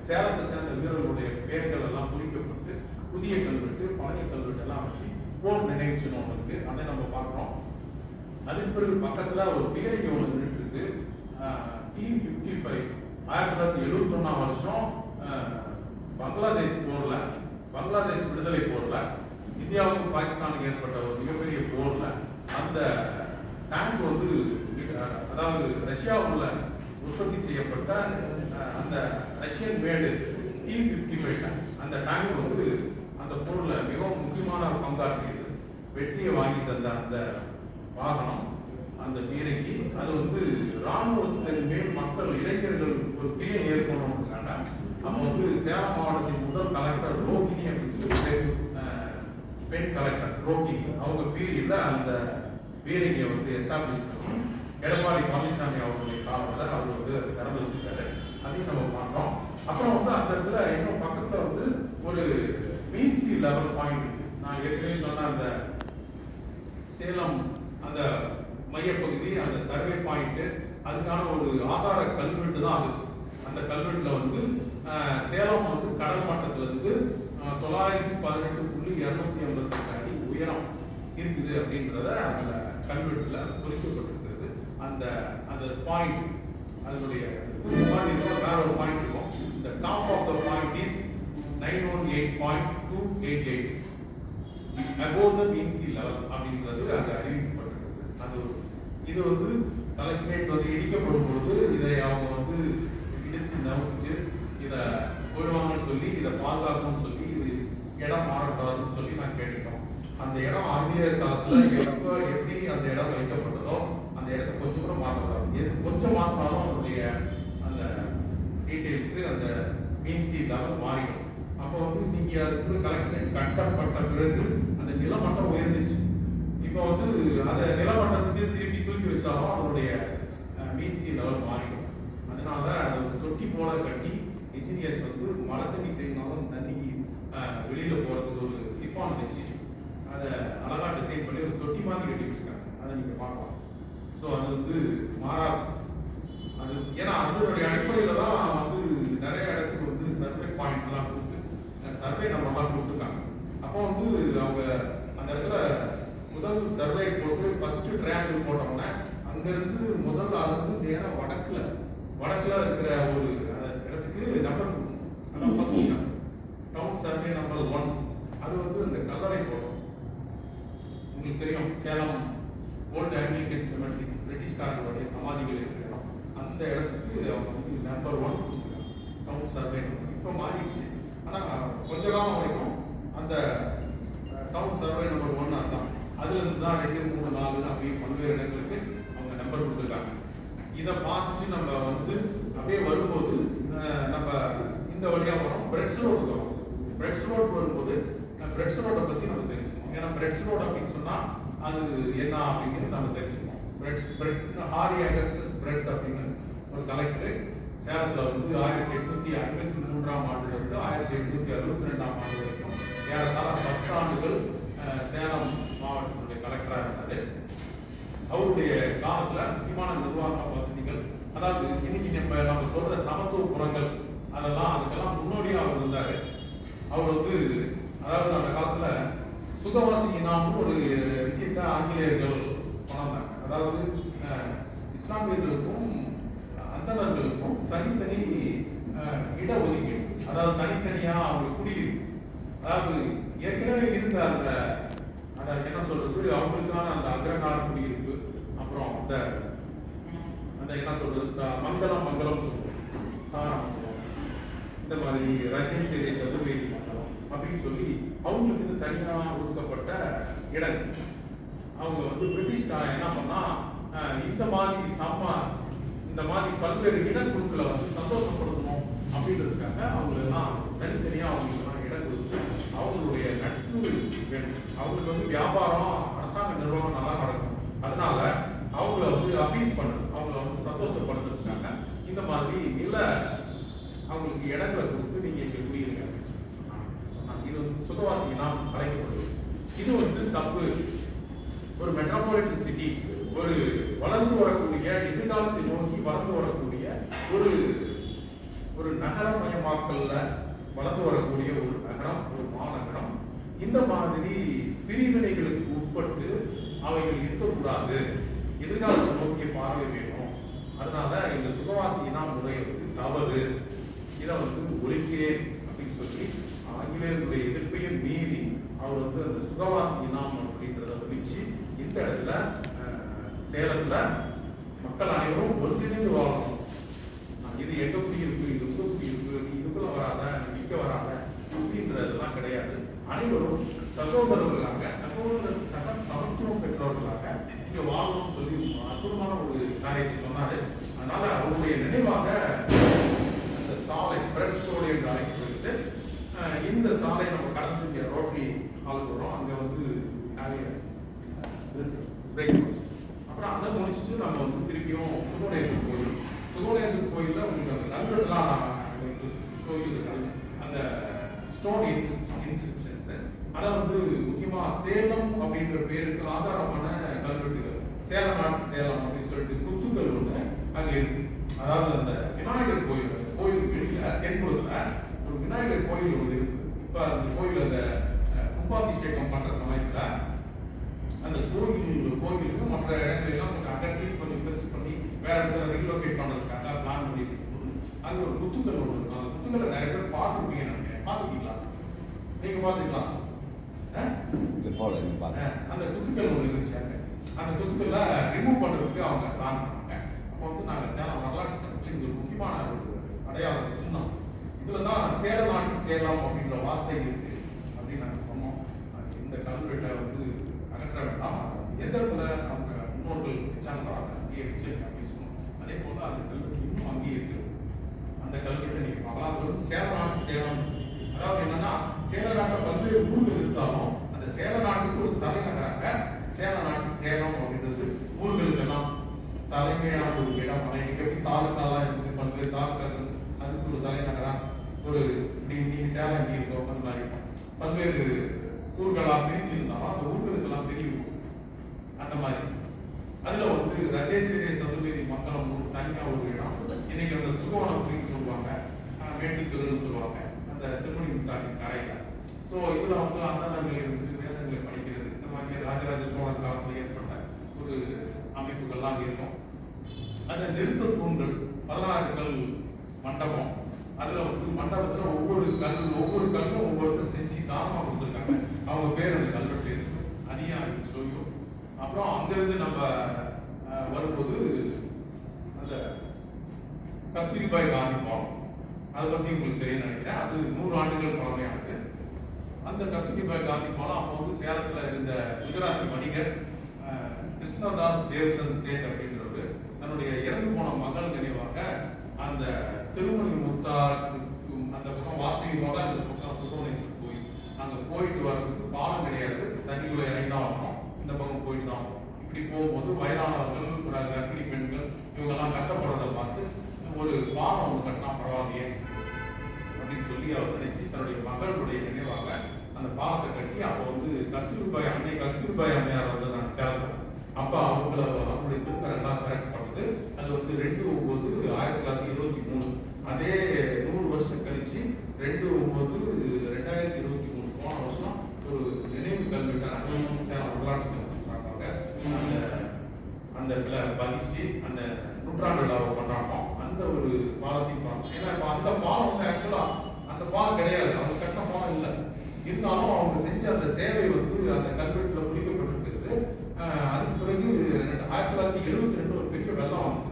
சேலத்தை சேர்ந்த வீரர்களுடைய பெயர்கள் எல்லாம் குறிக்கப்பட்டு புதிய கல்வெட்டு பழைய கல்வெட்டு எல்லாம் வச்சு போர் நினைவுச்சுன்னு ஒன்று இருக்கு, அதை நம்ம பார்க்குறோம். அதுக்கு பிறகு பக்கத்துல ஒரு பீரங்கி ஒன்று நின்றுட்டு இருக்கு. T-55 1971 வருஷம் பங்களாதேஷ் போர்ல, பங்களாதேஷ் விடுதலை போர்ல, இந்தியாவுக்கும் பாகிஸ்தானுக்கு ஏற்பட்ட ஒரு மிகப்பெரிய போர்ல அந்த டேங்க் வந்து, அதாவது ரஷ்யாவுல உற்பத்தி செய்யப்பட்ட அந்த ரஷ்யன் மேடு T-55 டேங்க், அந்த டேங்க் வந்து அந்த போர்ல மிகவும் முக்கியமான பங்காற்றியது. வெற்றியை வாங்கி தந்த அந்த வாகனம், அந்த பீரங்கி, அது வந்து இராணுவத்தின் மேல் மக்கள் இளைஞர்கள் ஒரு பிரியம் ஏற்படுறதுக்காக நம்ம வந்து சேலம் மாவட்டத்தின் முதல் கலெக்டர் ரோகிணி அப்படின்னு சொல்லி பெண் கலெக்டர் ரோகிணி அவங்க பீரியட்ல அந்த பீரங்கியை வந்து எஸ்டாப்ளிஷ் பண்ணி எடப்பாடி பழனிசாமி அவர்களுடைய காலத்தில் அவர் வந்து திறந்து வச்சிருக்காரு. அதையும் நம்ம பார்க்கிறோம். அப்புறம் வந்து அந்த இடத்துல இன்னும் பக்கத்துல வந்து ஒரு மீன்சி லெவல் பாயிண்ட், நான் ஏற்கனவே சொன்ன அந்த சேலம் அந்த மையப்பகுதி, அந்த சர்வே பாயிண்ட், அதுக்கான ஒரு ஆதார கல்வெட்டு தான் அது. அந்த கல்வெட்டுல வந்து சேலம் வந்து கடல் மட்டத்துல இருந்து 918.258 அடி உயரம் இருக்குது அப்படின்றத அந்த கல்வெட்டுல குறிக்கப்பட்டிருக்கிறது. அந்த அந்த பாயிண்ட், அதனுடைய வேற ஒரு பாயிண்ட் இருக்கும். இந்த top of the point is 918.288 above the mean sea level அப்படின்றது அங்க அறிவிக்கப்பட்டிருக்கிறது. அது இது வந்து கலெக்டரேட் வந்து இடிக்கப்படும் பொழுது இதை அவங்க வந்து இடித்து நவுத்து இதை போயிடுவாங்கன்னு சொல்லி இதை பாதுகாக்கணும்னு சொல்லி இது இடம் மாறக்கூடாதுன்னு சொல்லி நான் கேட்டுட்டோம். அந்த இடம் ஆங்கிலேயர் காலத்துல எப்படி அந்த இடம் வைக்கப்பட்டதோ அந்த இடத்த கொஞ்சம் கூட மாற்றக்கூடாது. எது கொஞ்சம் மாற்றினாலும் அதனுடைய அந்த டீட்டெயில்ஸ் அந்த மீன் சி லெவல் மாறிடும். அப்போ வந்து நீங்க அதுக்கு கலெக்டரேட் கட்டப்பட்ட பிறகு அந்த நிலமட்டம் உயர்ந்துச்சு. இப்போ வந்து அதை நிலமட்டத்துக்கு திருப்பி தூக்கி வச்சாலும் அதனுடைய மீன் சி லெவல் மாறிடும். அதனால அதை தொட்டி போல கட்டி இன்ஜினியர்ஸ் வந்து மழை தண்ணி தேங்கினாலும் தண்ணிக்கு வெளியில போறதுக்கு ஒரு சிப்பான் வச்சு அதை அழகா டிசைன் பண்ணி ஒரு தொட்டி மாதிரி கட்டி வச்சிருக்காங்க. அதை நீங்க பார்க்கலாம். ஸோ அது வந்து மாறாது. அது ஏன்னா அதனுடைய அடிப்படையில தான் வந்து நிறைய இடத்துக்கு வந்து சர்வே பாயிண்ட்ஸ் எல்லாம் கொடுத்து சர்வே நம்பர்லாம் கொடுத்துருக்காங்க. அப்போ வந்து அவங்க அந்த இடத்துல முதல் சர்வே போட்டு ஃபர்ஸ்ட் ட்ரையாங்கிள் போட்டோம்னா அங்கிருந்து முதல் அளந்து நேரம் வடக்குல இருக்கிற ஒரு இடத்துக்கு நம்பர், அதான் ஃபர்ஸ்ட் டவுன் சர்வே நம்பர் 1. அது வந்து இந்த கல்லறை போட்டோம். உங்களுக்கு தெரியும் சேலம் ஓல்டு ஆங்கிலிகன் செமெட்ரி, பிரிட்டிஷ்காரங்களுடைய சமாதிகள் இருக்கிற இடம். அந்த இடத்துக்கு அவங்க வந்து நம்பர் 1 டவுன் சர்வே நம்பர். இப்போ மாறிடுச்சு. ஆனால் கொஞ்ச காலம் வரைக்கும் அந்த டவுன் சர்வே நம்பர் 1 அதுதான். அதுல இருந்து தான் 2, 3, 4 அப்படியே பல்வேறு இடங்களுக்கு அவங்க நம்பர் கொடுத்துருக்காங்க. இதை பார்த்துட்டு நம்ம வந்து அப்படியே வரும்போது நம்ம இந்த வழியா வரோம், பிரெட்ஸ் ரோடு வரும். பிரெட்ஸ் ரோடு வரும்போது பிரெட்ஸ் ரோடை பத்தி நம்ம தெரிஞ்சுக்கணும். ஏன்னா பிரெட்ஸ் ரோடு அப்படின்னு சொன்னா அது என்ன அப்படிங்கிறது நம்ம தெரிஞ்சுக்கணும். பிரெட்ஸ் ஹாரி அகஸ்டஸ் பிரெட்ஸ் அப்படின்னு ஒரு கலெக்டர் சேலத்துல வந்து 1853ஆம் ஆண்டுல இருந்து 1862ஆம் ஆண்டு வரைக்கும் ஏறத்தாழ 10 ஆண்டுகள் சேலம் மாவட்டத்தினுடைய கலெக்டரா இருந்தாரு. அவருடைய காலத்துல முக்கியமான நிர்வாக வசதிகள், அதாவது இன்னைக்கு நம்ம சொல்ற சமத்துவ புறங்கள், அதுக்கெல்லாம் முன்னோடியா அவர் இருந்தாரு. அவர் வந்து அதாவது அந்த காலத்துல சுகவாசி இனாம்னு ஒரு விஷயத்த ஆங்கிலேயர்கள் கொண்டாந்தாங்க. அதாவது இஸ்லாமியர்களுக்கும் அந்தணர்களுக்கும் தனித்தனி இட ஒதுக்கீடு, அதாவது தனித்தனியா அவங்க குடியிருப்பு, அதாவது ஏற்கனவே இருந்த அந்த என்ன சொல்றது அவங்களுக்கான அந்த அக்ரகார குடியிருப்பு, அப்புறம் அந்த என்ன சொல்றது மங்கலம் சொல்லுவோம், இந்த மாதிரி ரஜினி சதுர்வேதி மண்டலம் அப்படின்னு சொல்லி அவங்களுக்கு தனியா ஒதுக்கப்பட்ட இடங்கள். அவங்க வந்து பிரிட்டிஷ்காரன் என்ன பண்ணா இந்த மாதிரி பல்வேறு இடக்குழுக்களை வந்து சந்தோஷப்படுத்தணும் அப்படின்றதுக்காக அவங்களெல்லாம் தனித்தனியா அவங்களுக்குலாம் இடம் கொடுத்து அவங்களுடைய நட்பு வேணும். அவங்களுக்கு வந்து வியாபாரம் அரசாங்க நிர்வாகம் நல்லா நடக்கும். அதனால அவங்கள வந்து அப்பீஸ் பண்ணணும், அவங்கள வந்து சந்தோஷப்படுத்துறதுக்காக இந்த மாதிரி அவங்களுக்கு இடங்களை கொடுத்து நீங்க இங்க குடியிருங்க அப்படின்னு சொன்னாங்க. இது வந்து சுகவாசி நாம் அழைக்கப்படுது. இது வந்து தப்பு. ஒரு மெட்ரோபாலிட்டன் சிட்டி, ஒரு வளர்ந்து வரக்கூடிய எதிர்காலத்தை நோக்கி வளர்ந்து வரக்கூடிய ஒரு நகரமயமாக்கல் நாட்கள்ல வளர்ந்து வரக்கூடிய ஒரு நகரம், ஒரு மாநகரம். இந்த மாதிரி பிரிவினைகளுக்கு உட்பட்டு அவைகள் இருக்கக்கூடாது, எதிர்காலத்தை நோக்கிய பார்வை வேணும். அதனால இந்த சுகவாசி இனாம் முறை வந்து தவறு, இதை வந்து ஒழிக்கே அப்படின்னு சொல்லி ஆங்கிலேயர்களுடைய எதிர்ப்பையும் மீறி அவர் வந்து அந்த சுகவாசி இனாம் அப்படின்றத ஒழிச்சு இந்த இடத்துல சேலத்துல மக்கள் அனைவரும் ஒருங்கிணைந்து வாழணும். இது எங்க குடியிருக்கு, இது உங்க குடியிருக்கு, நீ இதுக்குள்ள வராத, இங்க வராத அப்படின்றதெல்லாம் கிடையாது. அனைவரும் சகோதரர்களாக, சமத்துவம் பெற்றவர்களாக இங்க வாழணும்னு சொல்லி அற்புதமான ஒரு காரியத்தை சொன்னாரு. அதனால அவருடைய நினைவாக அந்த சாலை பிரெட்ஸோடு என்று அழைக்கப்படுது. இந்த சாலை நம்ம கடந்து செஞ்ச ரோட்டரி ஹாலுக்கு வரோம். அங்க வந்து நிறைய பிரேக்ஃபாஸ்ட், அப்புறம் அதை முடிச்சுட்டு நம்ம வந்து திருப்பியும் சுகோணேஸ்வர் கோயில். சுகோணேஸ்வர் கோயில்ல உங்களுக்கு அந்த கல்வெட்டுலாம் அந்த ஸ்டோன் இன்ஸ்கிரிப்ஷன்ஸ், அதை வந்து முக்கியமா சேலம் அப்படின்ற பேருக்கு ஆதாரமான கல்வெட்டுகள், சேலம் நாட்டு சேலம் அப்படின்னு சொல்லிட்டு குத்துக்கள் ஒண்ணு அங்க இருக்கு. அதாவது அந்த விநாயகர் கோயில் வெளியில தென்புறத்துல ஒரு விநாயகர் கோயில் ஒன்று இருக்கு. இப்ப அந்த கோயில் அந்த கும்பாபிஷேகம் பண்ற சமயத்துல அந்த கோயிலுக்கு மற்ற இடங்களெல்லாம் கொஞ்சம் அகற்றி கொஞ்சம் பெருசு பண்ணி வேற இடத்துல ரீலோகேட் பண்றதுக்காக பிளான் பண்ணி இருக்கும்போது அங்க ஒரு குத்துக்கள் ஒன்று இருக்கும். அந்த குத்துக்களை நிறைய பேர் பார்த்துருப்பீங்க. நினைக்கிறேன் பார்த்துருக்கீங்களா? நீங்க பார்த்துக்கலாம். அந்த குத்துக்கள் ஒன்று இருந்துச்சாங்க. அந்த குத்துக்களை ரிமூவ் பண்றதுக்கு அவங்க பிளான் பண்ணாங்க. அப்போ வந்து நாங்க சேலம் வரலாற்று சங்கத்தில் இது ஒரு முக்கியமான ஒரு அடையாளம் சின்னம். இதுலதான் சேர நாட்டு சேலம் அப்படின்ற வார்த்தை இருக்கு அப்படின்னு நாங்க சொன்னோம். இந்த கல்வெட்டை வந்து அகற்ற வேண்டாம், எந்த இடத்துல அவங்க முன்னோர்கள் வச்சாங்களோ அதை அங்கேயே வச்சிருக்க அப்படின்னு சொன்னோம். அதே போல அந்த கல்வெட்டு இன்னும் அங்கேயே இருக்கு. அந்த கல்வெட்டை நீங்க பார்க்கலாம். சேர நாட்டு சேலம், அதாவது என்னன்னா சேர நாட்டை பல்வேறு ஊர்கள் இருந்தாலும் அந்த சேர நாட்டுக்கு ஒரு தலைநகராக சேர நாட்டு சேலம் அப்படின்றது ஊர்களுக்கெல்லாம் தலைமையான ஒரு இடம். அதை எப்படி தாலுக்காலாம் இருக்குது, பல்வேறு தாலுக்காக்கள், அதுக்கு ஒரு தலைநகரா ஒரு நீங்க சேலம் எப்படி இருக்கோம் அந்த மாதிரி பல்வேறு ஊர்களா பிரிச்சிருந்தாலும் அந்த ஊர்களுக்கெல்லாம் தெரியும். அந்த மாதிரி அதுல வந்து ரஜேஸ்வரி சதுர்வேதி மக்களும் தனியா ஒரு இடம். இன்னைக்கு அந்த சுகவனபுரின்னு சொல்லுவாங்க, மேட்டுத்தூர்னு சொல்லுவாங்க, அந்த திருமணி முத்தாட்டின் கரையில. ஸோ இதுல வந்து அந்தனர்கள் இருந்து வேதங்களை படிக்கிறது, இந்த மாதிரி ராஜராஜ சோழன் காலத்தில் ஏற்பட்ட ஒரு அமைப்புகள்லாம் இருக்கும். அந்த நிறுத்த தூண்கள் 16 கல் மண்டபம், அதுல வந்து மண்டபத்துல ஒவ்வொரு கல்லும் ஒவ்வொருத்தர் செஞ்சு தானமா கொடுத்துருக்காங்க. அவங்க பேர் அந்த கல்வெட்டு இருக்கு, அதையும் சொல்லியும். அப்புறம் அங்கிருந்து நம்ம வரும்போது அந்த கஸ்தூரிபாய் காந்தி பாலம், அதை பத்தி உங்களுக்கு தெரியும் நினைக்கிறேன். அது 100 ஆண்டுகள் பழமையானது. அந்த கஸ்தூரிபாய் காந்தி பாலம் அப்போ வந்து சேலத்துல இருந்த குஜராத்தி வணிகர் கிருஷ்ணதாஸ் தேவ்சந்த் சேத் அப்படின்றவர் தன்னுடைய இறந்து போன மகள் நினைவாக அந்த திருமணி முத்தார் அந்த பக்கம் வாசகி மகள், இந்த பக்கம் சுப்பிரமணியேஸ்வரர் கோயில், அங்க போயிட்டு வர்றதுக்கு பாலம் கிடையாது, தண்ணிக்குள்ள இறங்கிதான் வரணும். இந்த பக்கம் போயிட்டு தான் வரணும். இப்படி போகும்போது வயதானவர்கள், கர்ப்பிணி பெண்கள் இவங்கெல்லாம் கஷ்டப்படுறதை பார்த்து ஒரு பாலம் ஒன்று கட்டினா பரவாயில்லையே அப்படின்னு சொல்லி அவர் நினைச்சு தன்னுடைய மகளுடைய நினைவாக அந்த பாலத்தை கட்டி அப்போ வந்து கஸ்தூரிபாய் அம்மையார் வந்து நான் சேலத்தில் அப்ப அவங்களுடைய திருக்கரெல்லாம் திறக்கப்பட்டது. அது வந்து 2/9/1923. அதே 100 வருஷம் கழிச்சு 2/9/2023 போன வருஷம் ஒரு நினைவு கல்வெட்டு வரலாற்று சங்கத்தின் சார்பாக அந்த இடத்துல பதிச்சு அந்த நூற்றாண்டு விழாவை கொண்டாடுறோம். அந்த ஒரு பாலத்தையும் பார்க்கணும். ஏன்னா இப்போ அந்த பாலம் வந்து ஆக்சுவலா அந்த பாலம் கிடையாது, அவங்க கட்டின பாலம் இல்லை. இருந்தாலும் அவங்க செஞ்ச அந்த சேவை வந்து அந்த கல்வெட்டுல குறிக்கப்பட்டிருக்கிறது. அதுக்கு பிறகு 1972 ஒரு பெரிய வெள்ளம் வந்து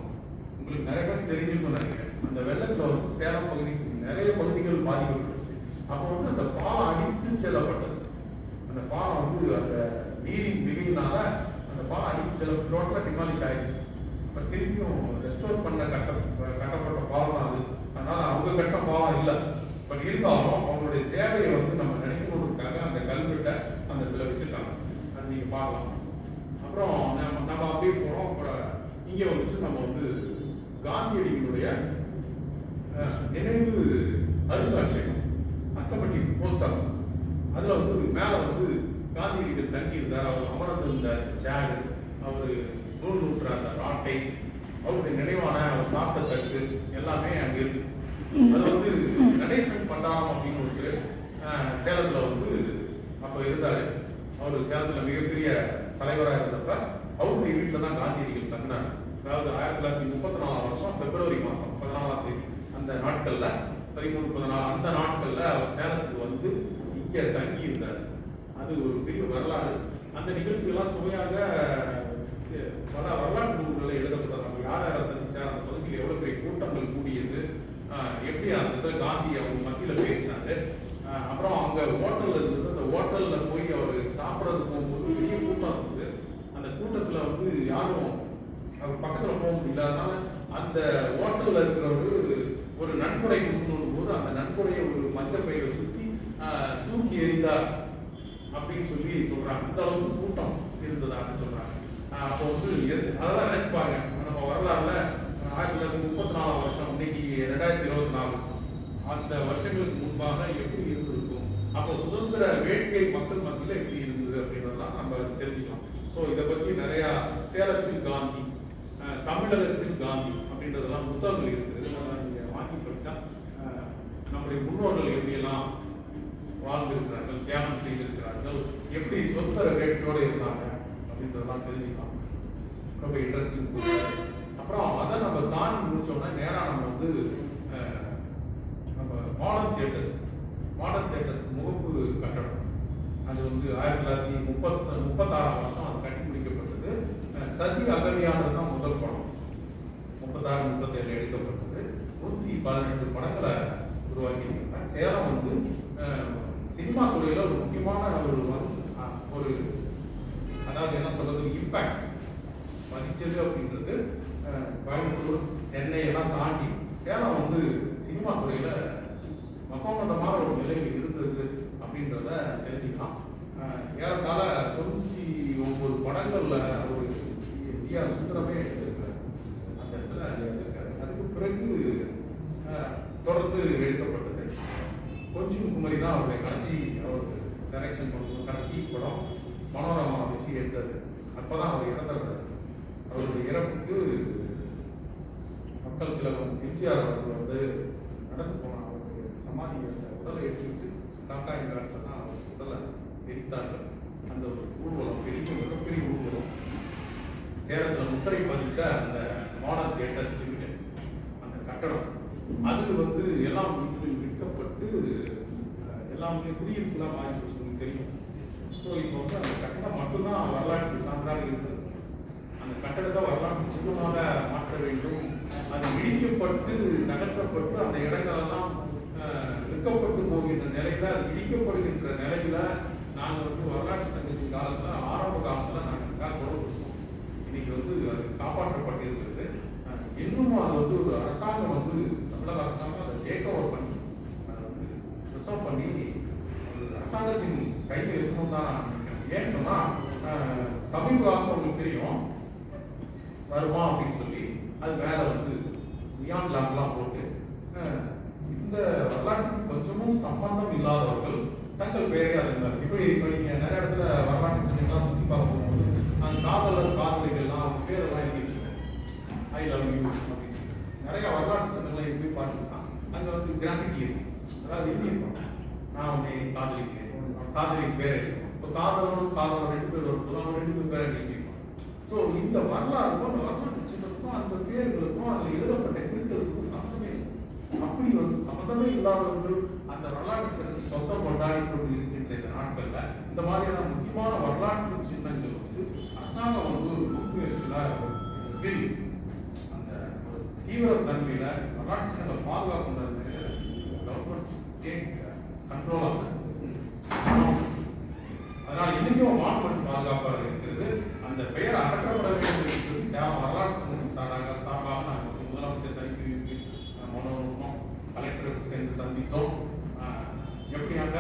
உங்களுக்கு நிறைய பேர் தெரிஞ்சுக்கணும்னு நினைக்கிறேன். அந்த வெள்ளத்துல வந்து சேலம் பகுதிக்கு நிறைய பகுதிகள் பாதிக்கப்பட்டுச்சு. அப்போ வந்து அந்த பாலம் அடித்து செல்லப்பட்டது. அந்த பாலம் வந்து அந்த நீரின் மிகையினால அந்த பாலம் அடித்து செல்ல டோட்டலா டிமாலிஷ் ஆயிடுச்சு. இப்போ திரும்பியும் ரெஸ்டோர் பண்ண கட்டப்பட்ட பாலம் தான் அது. அதனால அவங்க கட்ட பாலம் இல்லை. பட் இருந்தாலும் அவங்களுடைய சேவையை வந்து நம்ம நினைக்கணுன்றதுக்காக அந்த கல்வெட்டை அந்த இடத்துல வச்சிருக்காங்க. அது நீங்க பார்க்கலாம். அப்புறம் நம்ம அப்படியே போறோம். அப்புறம் இங்க வந்துச்சு நம்ம வந்து காந்தியடிகளுடைய நினைவு அருங்காட்சியகம், அஸ்தம்பட்டி போஸ்ட் ஆஃபீஸ். அதுல வந்து மேல வந்து காந்தியடிகள் தங்கி இருந்தார், அவர் அமர்ந்திருந்த சேர், அவர் நூல் நூற்ற அந்த ராட்டை, அவருடைய நினைவான அவர் சாப்பிட்ட தட்டு எல்லாமே அங்க இருக்கு. அது வந்து நடேசன் பண்டாரம் அப்படின்னு ஒரு சேலத்தில் வந்து அப்போ இருந்தார். அவர் சேலத்தில் மிகப்பெரிய தலைவராக இருந்தப்ப அவருடைய வீட்டில் தான் காந்தியடிகள் தங்கினார். அதாவது 1934 வருஷம் பிப்ரவரி மாதம் 14ஆம் தேதி அந்த நாட்களில் 13-14 அந்த நாட்களில் அவர் சேலத்துக்கு வந்து இங்கே தங்கி இருந்தார். அது ஒரு பெரிய வரலாறு. அந்த நிகழ்ச்சிகள்லாம் சுவையாக பல வரலாற்று நூல்களை எழுதப்பட்டார். அவங்க யார் யாரை சந்திச்சார், அந்த பகுதியில் எவ்வளோ பெரிய கூட்டங்கள் கூடியது, எப்படி அந்த காந்தி அவங்க மத்தியில் பேசினாரு. அப்புறம் அங்கே ஹோட்டலில் இருந்தது. அந்த ஹோட்டலில் போய் அவர் சாப்பிட்றது போகும்போது பெரிய கூட்டம் இருந்தது. அந்த கூட்டத்தில் வந்து யாரும் அவர் பக்கத்தில் போக முடியல. அதனால அந்த ஹோட்டலில் இருக்கிறவர் ஒரு நன்கொடை கொடுக்கணும் போது அந்த நன்கொடையை ஒரு மஞ்சள் பையை சுற்றி தூக்கி எறிந்தார் அப்படின்னு சொல்லி சொல்றாங்க. அந்த அளவுக்கு கூட்டம் இருந்ததான்னு சொல்றாங்க. அப்போ வந்து அதெல்லாம் நினைச்சுப்பாங்க. நம்ம வரலாறுல 1934 வருஷம், இன்னைக்கு 2024, அந்த வருஷங்களுக்கு முன்பாக எப்படி இருந்திருக்கும், அப்போ சுதந்திர வேட்கை மக்கள் மத்தியில் எப்படி இருந்தது அப்படின்றதெல்லாம் நம்ம தெரிஞ்சுக்கலாம். ஸோ இதை பற்றி நிறையா சேலத்தில் காந்தி, தமிழகத்தில் காந்தி அப்படின்றதெல்லாம் புத்தகங்கள் இருக்குது. அதெல்லாம் நீங்கள் வாங்கி படித்தா நம்முடைய முன்னோர்கள் எப்படியெல்லாம் வாழ்ந்திருக்கிறார்கள், தியானம் செய்திருக்கிறார்கள், எப்படி சுதந்திர வேட்கையோடு இருந்தாங்க அப்படின்றதெல்லாம் தெரிஞ்சுக்கலாம். ரொம்ப இன்ட்ரெஸ்டிங். அப்புறம் அதை நம்ம தாண்டி முடிச்சோம்னா நேராக நம்ம வந்து நம்ம மாடர்ன் தியேட்டர்ஸ் முகப்பு கட்டடம். அது வந்து 1936 வருஷம் அது கட்டி முடிக்கப்பட்டது. சதி அகவியானது தான் முதல் படம். 36-37 எடுக்கப்பட்டது. 118 படங்களை உருவாக்கியிருக்காங்க. சேலம் வந்து சினிமா துறையில் ஒரு முக்கியமான ஒரு அதாவது என்ன சொல்றது, இம்பாக்ட் பதிச்சது அப்படின்றது கோயம்புத்தூர், சென்னை எல்லாம் தாண்டி சேலம் வந்து சினிமா துறையில மகோன்னதமான ஒரு நிலையில் இருந்தது அப்படின்றத தெரிஞ்சுக்கலாம். ஏறத்தாழ 99 படங்கள்ல ஒரு சுந்தரமே எடுத்திருக்காரு. அந்த இடத்துல எடுத்திருக்காரு. அதுக்கு பிறகு தொடர்ந்து எடுக்கப்பட்டது. கொஞ்சம் குமரி தான் அவருடைய அவர் டைரக்ஷன் பண்ணுறது கடைசி படம். மனோரமா வச்சு எடுத்தது. அப்போதான் அவர் இறந்தார். அவருடைய இறப்புக்கு மக்கள் திலகம் எம்ஜிஆர் அவர்கள் வந்து நடந்து போனார். அவருடைய சமாதி அந்த உடலை எடுத்துக்கிட்டு காக்காய் காட்டில் தான் அவர் உடலை எரித்தார்கள். அந்த ஒரு ஊர்வலம், மிகப்பெரிய ஊர்வலம் சேலத்தில் முத்திரை பதித்த அந்த மாடர்ன் தியேட்டர்ஸ் லிமிடெட் அந்த கட்டடம், அது வந்து எல்லாம் விற்கப்பட்டு எல்லாமே குடியிருப்புலாம் மாறி போச்சு. உங்களுக்கு தெரியும். ஸோ இப்போ வந்து அந்த கட்டடம் மட்டும்தான் வரலாற்று சான்றாக இருந்தது. அந்த கட்டடத்தை வரலாற்று சின்னமாக மாற்ற வேண்டும். அது இடிக்கப்பட்டு நகற்றப்பட்டு அந்த இடங்களெல்லாம் விற்கப்பட்டு போகின்ற நிலையில, அது இடிக்கப்படுகின்ற நிலையில நாங்கள் வந்து வரலாற்று சங்கத்தின் காலத்தில் ஆரம்ப காலத்தில் நாங்கள் குரல் கொடுத்தோம். இன்னைக்கு வந்து அது காப்பாற்றப்பட்டிருக்கிறது. இன்னும் அது வந்து ஒரு அரசாங்கம் வந்து தமிழக அரசாங்கம் அதை டேக் ஓவர் பண்ணி அதை வந்து ரிசர்வ் பண்ணி அரசாங்கத்தின் கையில் இருக்கணும் தான் நினைக்கிறேன். ஏன்னு சொன்னால் சமீப காலத்தில் உங்களுக்கு தெரியும் வருமா அப்படின்னு சொல்லி அது மேலே வந்து நியான் லேம்ப்லாம் போட்டு இந்த வரலாற்றுக்கு கொஞ்சமும் சம்பந்தம் இல்லாதவர்கள் தங்கள் பெயரை அறிந்தார். இப்போ நீங்கள் நிறைய இடத்துல வரலாற்று சின்னங்கள்லாம் சுற்றி பார்க்க போகும்போது அந்த காதலிகள்லாம் அவங்க பேரெல்லாம் எழுதி வச்சுருக்கேன். ஐ லவ் யூ அப்படின்னு சொல்லி நிறைய வரலாற்று சின்னங்கள்லாம் எப்படி பார்த்தீங்கன்னா அங்கே வந்து கிராஃபிட்டி இருக்கும். அதாவது எழுதியிருப்பாங்க, நான் உன்னை காதலிக்கிறேன், காதலின் பேர் இருக்கும். இப்போ காதலோடு 2 பேர் வரும்போது அவங்க 2 பேர் பேரை எழுதியிருப்பாங்க. ஸோ இந்த வரலாறுக்கும் அந்த வரலாற்று சின்னத்துக்கும் அந்த பேர்களுக்கும் அதில் எழுதப்பட்ட கிருக்களுக்கும் சம்மந்தமே இல்லை. அப்படி வந்து சம்மந்தமே இல்லாதவர்கள் அந்த வரலாற்று சின்னத்தை சொந்தம் கொண்டாடி கொண்டு இருக்கின்ற இந்த நாட்களில் இந்த மாதிரியான முக்கியமான வரலாற்று சின்னங்கள் வந்து அரசாங்கம் வந்து ஒரு முன்முயற்சியில் அந்த தீவிர தன்மையில வரலாற்று சின்னங்களை பாதுகாப்புன்றது கவர்மெண்ட் டேக் கண்ட்ரோல் ஆகுது. அதனால இன்னைக்கும் மாவட்ட பாதுகாப்பாக இருக்கிறது. அந்த பெயர் அகற்றப்பட வேண்டும் என்று சொல்லி சேலம் வரலாற்று சங்கத்தின் சார்பாக நாங்கள் முதலமைச்சர் தனிப்பிரிவுக்கு மனோரமம் கலெக்டருக்கு சென்று சந்தித்தோம். எப்படியாக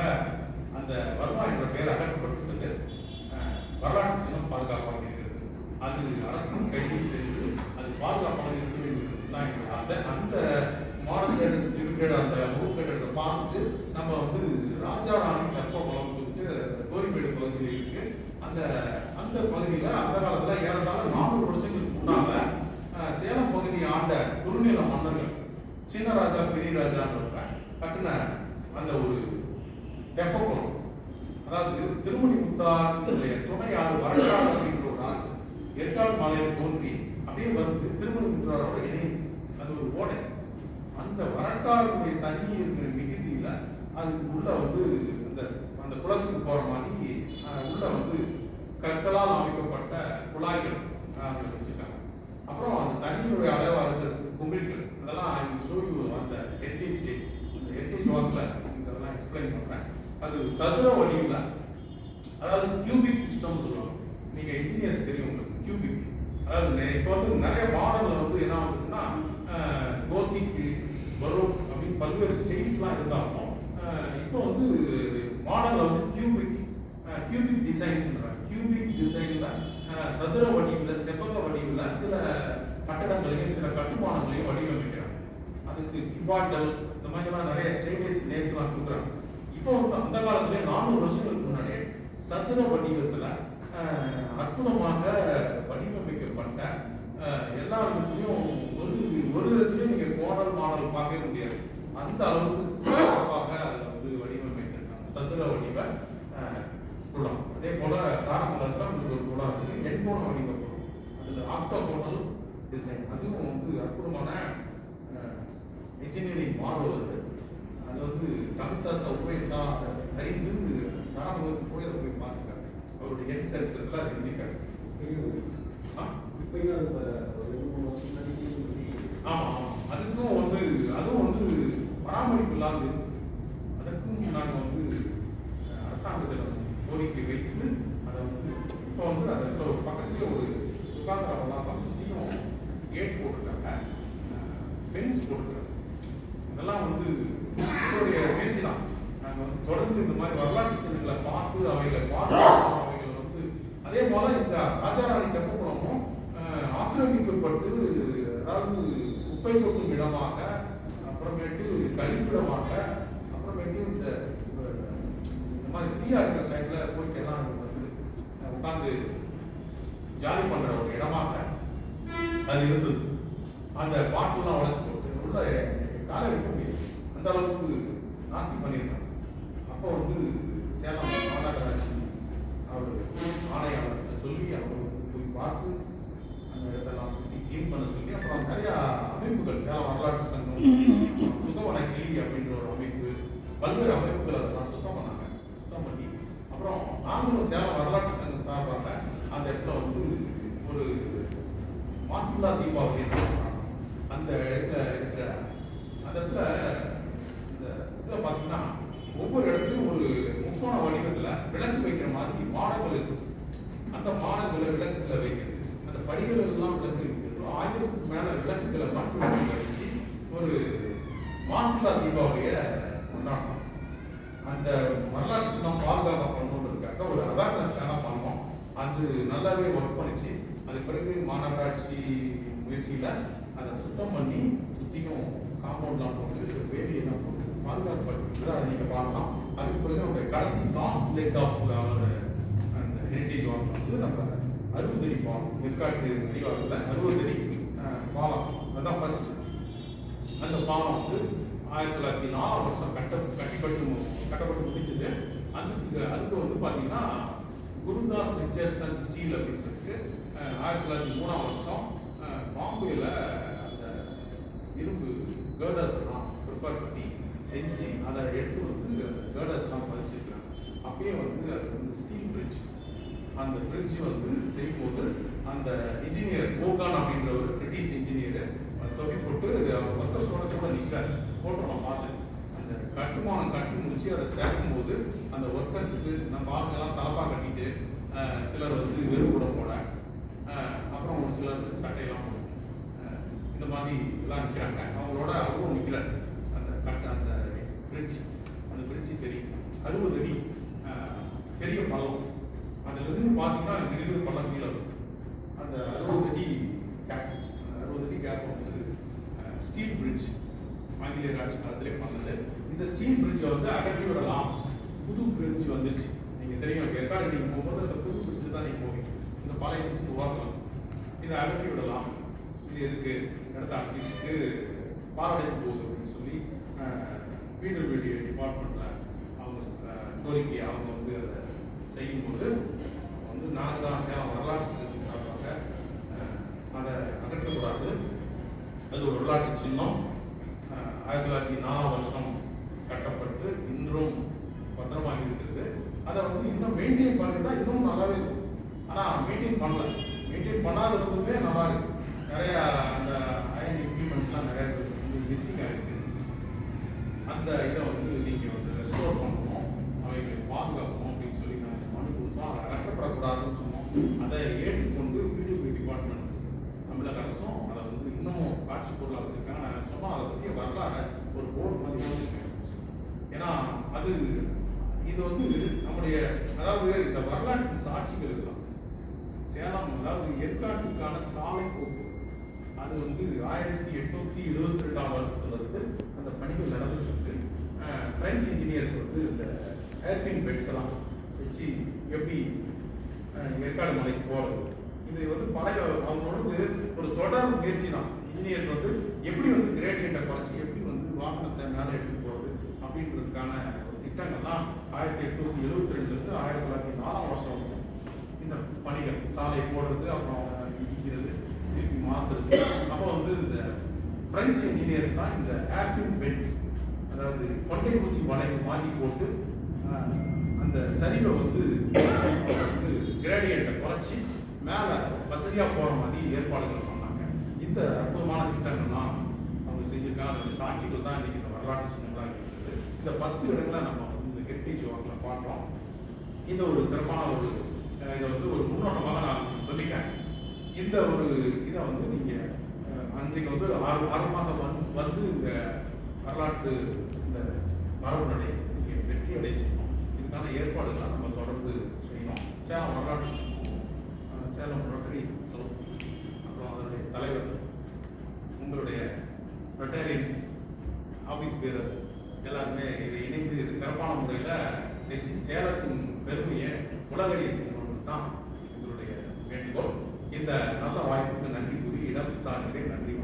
அந்த வர்மா என்ற பெயர் அகற்றப்பட்டது வரலாற்று சின்னம் பாதுகாப்பாக இருக்கிறது. அது அரசின் கையில் சென்று அது பாதுகாப்பாக இருக்க வேண்டும் தான் எங்கள் ஆசை. அந்த மாடர்ன் தியேட்டர்ஸ் லிமிடெட் அந்த முகக்கட்டத்தை பார்த்துட்டு நம்ம வந்து ராஜாராணி கற்பகுளம் சொல்லிட்டு கோரிமேடு பகுதியில் இருக்கு. அந்த பகுதியில் அந்த காலத்தில் ஏறத்தாழ 400 வருஷங்களுக்கு முன்னால சேலம் பகுதியை ஆண்ட குறுநில மன்னர்கள் சின்ன ராஜா பெரிய ராஜான்றவங்க கட்டின அந்த ஒரு தெப்பக்குளம். அதாவது திருமணி முத்தாருடைய துணையார் வரலாறு அப்படின்ற ஒரு ஆள் ஏற்காடு மாலையில் தோன்றி அப்படியே வந்து திருமணி முத்தாரோட இணைந்து அது ஒரு ஓடை. அந்த வரட்டாருடைய தண்ணி இருக்கிற மிகுதியில அதுக்கு உள்ள வந்து அந்த அந்த குளத்துக்கு போற மாதிரி உள்ள வந்து கற்களால் அமைக்கப்பட்ட குழாய்கள் அங்கே வச்சுட்டாங்க. அப்புறம் அந்த தண்ணியுடைய அளவு இருக்கிறதுக்கு குமிழ்கள் அதெல்லாம் ஷோயூ அந்த ஹெரிட்டேஜ் டே அந்த ஹெரிட்டேஜ் வாக்கில் இதெல்லாம் எக்ஸ்பிளைன் பண்ணுறேன். அது சதுர வடிவில், அதாவது கியூபிக் சிஸ்டம் சொல்லுவாங்க. நீங்கள் இன்ஜினியர்ஸ் தெரியும் உங்களுக்கு கியூபிக். அதாவது இப்போ வந்து நிறைய மாடலில் வந்து என்ன ஆகுதுன்னா கோத்திக்கு பரோக் அப்படின்னு பல்வேறு ஸ்டைல்ஸ்லாம் இருந்தாலும் இப்போ வந்து மாடலில் வந்து கியூபிக் டிசைன்ஸ்ன்றாங்க. கியூபிக் டிசைனில் சதுர வடிவில் செவ்வக வடிவில் சில கட்டடங்களையும் சில கட்டுமானங்களையும் வடிவமைக்கிறாங்க. அதுக்கு கிபாண்டல் இந்த மாதிரிலாம் நிறைய ஸ்டைலிஷ் நேம்ஸ்லாம் கொடுக்குறாங்க. இப்போ வந்து அந்த காலத்திலே 400 வருஷங்களுக்கு முன்னாடியே சதுர வடிவத்தில் அற்புதமாக வடிவமைக்கப்பட்ட எல்லா விதத்திலையும் ஒரு விதத்திலையும் நீங்கள் மாடல் பார்க்கவே முடியாது. அந்த அளவுக்கு சிறப்பாக அதில் வந்து வடிவமைக்கிறாங்க சதுர வடிவ குளம். அதே போல தாரமங்கலத்தில் உங்களுக்கு ஒரு குளம் இருக்குது, எண்கோண வடிவ குளம். அதில் ஆக்டோகோனல் டிசைன், அதுவும் வந்து அற்புதமான இன்ஜினியரிங் மாடல். அது வந்து தமிழ்தாத்தா உபேசா அறிந்து தாராமங்கலத்துக்கு போய் அதை போய் பார்த்துருக்காரு. அவருடைய எண் சரித்திரத்தில் அது இருந்திருக்காரு. ஆமாம், அதுக்கும் வந்து அதுவும் வந்து பராமரிப்பு இல்லாமல் இருக்கு. அதற்கும் நாங்கள் வந்து அரசாங்கத்தில் கோரிக்கை வைத்து அதை வந்து இப்போ வந்து அந்த ஒரு பக்கத்துலேயே ஒரு சுகாதார வளாகம் சுற்றியும் கேட் போட்டிருக்காங்க, ஃபென்ஸ் போட்டிருக்காங்க. இதெல்லாம் வந்து எங்களுடைய முயற்சி தான். நாங்கள் வந்து தொடர்ந்து இந்த மாதிரி வரலாற்று சின்னங்களை பார்த்து அவைகளை வந்து அதே போல இந்த ராஜாராணி தெப்பக்குளமும் ஆக்கிரமிக்கப்பட்டு, அதாவது குப்பை கொட்டும் இடமாக, அப்புறமேட்டு கழிப்பிடமாக, அப்புறமேட்டு இந்த மாதிரி ஃப்ரீயாக இருக்கிற டைமில் போயிட்டு எல்லாம் வந்து உட்காந்து ஜாலி பண்ணுற ஒரு இடமாக அது இருந்தது. அந்த பாட்டெல்லாம் உழைச்சி போட்டு உள்ள காலை வைக்க முடியாது, அந்த அளவுக்கு நாஸ்தி பண்ணியிருக்காங்க. அப்போ வந்து சேலம் மாநகராட்சி அவர் ஆணையாளர்கிட்ட சொல்லி அவர் வந்து போய் பார்த்து அந்த இடத்தெல்லாம் சுற்றி கிளீன் பண்ண சொல்லி, அப்புறம் நிறையா அமைப்புகள் சேலம் வரலாற்று சங்கம், சுத்தவன கிளி அப்படின்ற ஒரு அமைப்பு, பல்வேறு அமைப்புகள் அதெல்லாம் சுத்தம் பண்ணாங்க. சுத்தம் பண்ணி அப்புறம் நாங்களும் சேலம் வரலாற்று சங்கம் சார்பாக அந்த இடத்துல வந்து ஒரு மாசில்லா தீபாவளி அந்த இடத்துல இருக்கிற அந்த இடத்துல இந்த இதில் பார்த்தீங்கன்னா ஒவ்வொரு இடத்துலையும் ஒரு முக்கோண வடிவத்தில் விளக்கு வைக்கிற மாதிரி மாடங்கள் இருக்கு. அந்த மாடங்களை விளக்குகளை வைக்கிறது, அந்த படிகள் எல்லாம் விளக்கு வைக்கிறது, 1000க்கு மேல விளக்குகளை மட்டும் வச்சு ஒரு மாசில்லா தீபாவளியை கொண்டாடணும். அந்த வரலாற்று சின்னம் பாதுகாப்பாக பண்ணணுன்றதுக்காக ஒரு அவேர்னஸ்க்காக பண்ணோம். அது நல்லாவே ஒர்க் பண்ணிச்சு. அதுக்கு பிறகு மாநகராட்சி முயற்சியில் அதை சுத்தம் பண்ணி சுற்றியும் காம்பவுண்ட்லாம் போட்டு வேலியெல்லாம் போட்டு பாதுகாப்பு அதை நீங்கள் பார்க்கலாம். அதுக்கு பிறகு நம்முடைய கடைசி லாஸ்ட் லெக் ஆஃப் அந்த ஹெரிட்டேஜ் வாக் வந்து நம்ம 60 அடி பாலம், ஏற்காட்டு அடிவாரத்தில் 60 அடி பாலம், அதுதான் ஃபர்ஸ்ட். அந்த பாலம் வந்து 1904 வருஷம் கட்டப்பட்டு முடிஞ்சது. அதுக்கு வந்து பார்த்தீங்கன்னா குருதாஸ் ரிச்சர்சன் ஸ்டீல் அப்படின்னு சொல்லிட்டு 1903 வருஷம் பாம்பேயில் அந்த இரும்பு கேர்டர்ஸ் எல்லாம் ப்ரிப்பேர் பண்ணி செஞ்சு அதை எடுத்து வந்து கேர்டர்ஸ்லாம் பதிச்சிருக்காங்க. அப்பயே வந்து அது வந்து ஸ்டீல் பிரிட்ஜ், அந்த பிரிட்ஜ் வந்து செய்யும்போது அந்த இன்ஜினியர் மோகான் அப்படின்ற ஒரு பிரிட்டிஷ் இன்ஜினியர் தொகை போட்டு அவர் ஒர்க்கர்ஸோட கூட நிற்கிறார். போட்டு நான் பார்த்தேன். அந்த கட்டுமானம் கட்டி முடிச்சு அதை திறக்கும்போது அந்த ஒர்க்கர்ஸ் நம்ம ஆளுங்கெல்லாம் தலப்பா கட்டிட்டு, சிலர் வந்து வெறும் கூட போட, அப்புறம் ஒரு சிலர் சட்டையெல்லாம் போடும், இந்த மாதிரி எல்லாம் நிற்கிறாங்க. அவங்களோட அவரும் நிற்கிறார். அந்த பிரிட்ஜ் தெரியும், 60 அடி பெரிய பள்ளம். அதில் இருந்து பார்த்தீங்கன்னா திடீர்னு பள்ளம் கீழே இருக்கும். அந்த 60 அடி கேப் வந்து ஸ்டீல் பிரிட்ஜ் ஆங்கிலேயர் ஆட்சி காலத்திலே பண்ணது. இந்த ஸ்டீல் பிரிட்ஜை வந்து அகற்றி விடலாம், புது பிரிட்ஜ் வந்துருச்சு. நீங்கள் தெரியும், ஏற்காடு நீங்கள் போகும்போது அந்த புது பிரிட்ஜ் தான் நீங்கள் போவீங்க. இந்த பழைய பிரிட்ஜ் உருவாக்கலாம், இதை அகற்றி விடலாம். இது எதுக்கு இடத்த அடிச்சுட்டு பாலடைஞ்சு போகுது அப்படின்னு சொல்லி வீடு டிபார்ட்மெண்ட்ல அவங்க கோரிக்கை அவங்க வந்து அதை செய்யும்போது வந்து நாங்கள் தான் சேலம் வரலாற்று சங்கத்தின் சார்பாக அதை அகற்றக்கூடாது. அது ஒரு வரலாற்று சின்னம் 1904 கட்டப்பட்டு இன்றும் பத்திரமாக இருக்கிறது. அதை வந்து இன்னும் மெயின்டைன் பண்ணிருந்தா இன்னும் நல்லாவே இருக்கும். ஆனால் மெயின்டைன் பண்ணல. மெயின்டைன் பண்ணாததுமே நல்லா இருக்கு. நிறைய அந்த அயன் இம்ப்ளிமெண்ட்ஸ்லாம் நிறைய வந்து மிஸ்ஸிங் ஆகிருக்கு. அந்த இதை வந்து நீங்கள் வந்து ரெஸ்டோர் பண்ணணும், அவைகளை பாதுகாக்கணும் அப்படின்னு சொல்லி நாங்கள் மனு கொடுத்தோம். அதை அகற்றப்படக்கூடாதுன்னு சொன்னோம். அதை ஏற்றுக்கொண்டு வீடு டிபார்ட்மெண்ட் தமிழக அரசும் அதை வந்து இன்னமும் காட்சி பொருளாக வச்சுருக்காங்க. நான் சொன்னால் அதை பற்றி வரலாறு ஒரு போர்டு மாதிரி வச்சுருக்கேன். ஏன்னா அது இது வந்து நம்முடைய அதாவது இந்த வரலாற்று சாட்சிகள் இருக்கலாம். சேலம் அதாவது ஏற்காட்டுக்கான சாலை போக்கு அது வந்து 1872 வருஷத்துல இருந்து அந்த பணிகள் நடந்துட்டு இருக்கு. பிரெஞ்சு இன்ஜினியர்ஸ் வந்து இந்த ஏர்பின் பெட்ஸ் எல்லாம் வச்சு எப்படி ஏற்காடு மலைக்கு போகிறது இது வந்து பழைய அவங்களோட ஒரு தொடர் முயற்சி தான். இன்ஜினியர்ஸ் வந்து எப்படி வந்து கிரேடியண்ட்டை குறைச்சி எப்படி வந்து வாகனத்தை மேலே எடுத்துட்டு போகிறது அப்படின்றதுக்கான ஒரு திட்டங்கள்லாம் 1872 1904 இந்த பணிகள் சாலை போடுறது, அப்புறம் இடிக்கிறது, திருப்பி மாற்றுறது. அப்போ வந்து இந்த பிரெஞ்சு இன்ஜினியர்ஸ் தான் இந்த ஏர்பின் பெட்ஸ் அதாவது கொண்டை ஊசி வலை மாற்றி போட்டு அந்த சரிவை வந்து கிரேடியண்ட்டை குறைச்சி மேலே வசதியாக போகிற மாதிரி ஏற்பாடுகள் பண்ணாங்க. இந்த அற்புதமான திட்டங்கள்லாம் அவங்க செஞ்சுருக்காங்க. அதோடைய சாட்சிகள் தான் இன்றைக்கி இந்த வரலாற்று சின்னங்களாக இருக்குது. இந்த 10 இடங்களை நம்ம வந்து இந்த ஹெரிட்டேஜ் வாக்கில் பார்த்தோம். இந்த ஒரு சிறப்பான ஒரு இதை வந்து ஒரு முன்னோட்டமாக நான் சொல்லிட்டேன். இந்த ஒரு இதை வந்து நீங்கள் அன்றைக்கு வந்து ஆர்வமாக வந்து இந்த வரலாற்று இந்த மரபு நடை நீங்கள் வெற்றி அடைச்சிடணும். இதுக்கான ஏற்பாடுகளை நம்ம தொடர்ந்து செய்யணும். சேலம் வரலாற்று சங்கம், சேலம் ரொட்டரி சவுத், அப்புறம் அதனுடைய தலைவர், உங்களுடைய ரொட்டேரியன்ஸ் ஆஃபீஸ் பேரர்ஸ் எல்லாருமே இதை இணைந்து இது சிறப்பான முறையில் செஞ்சு சேலத்தின் பெருமையை உலகறிய செய்யணும் தான் எங்களுடைய வேண்டுகோள். இந்த நல்ல வாய்ப்புக்கு நன்றி கூறி இடம் சார்கிறேன். நன்றி.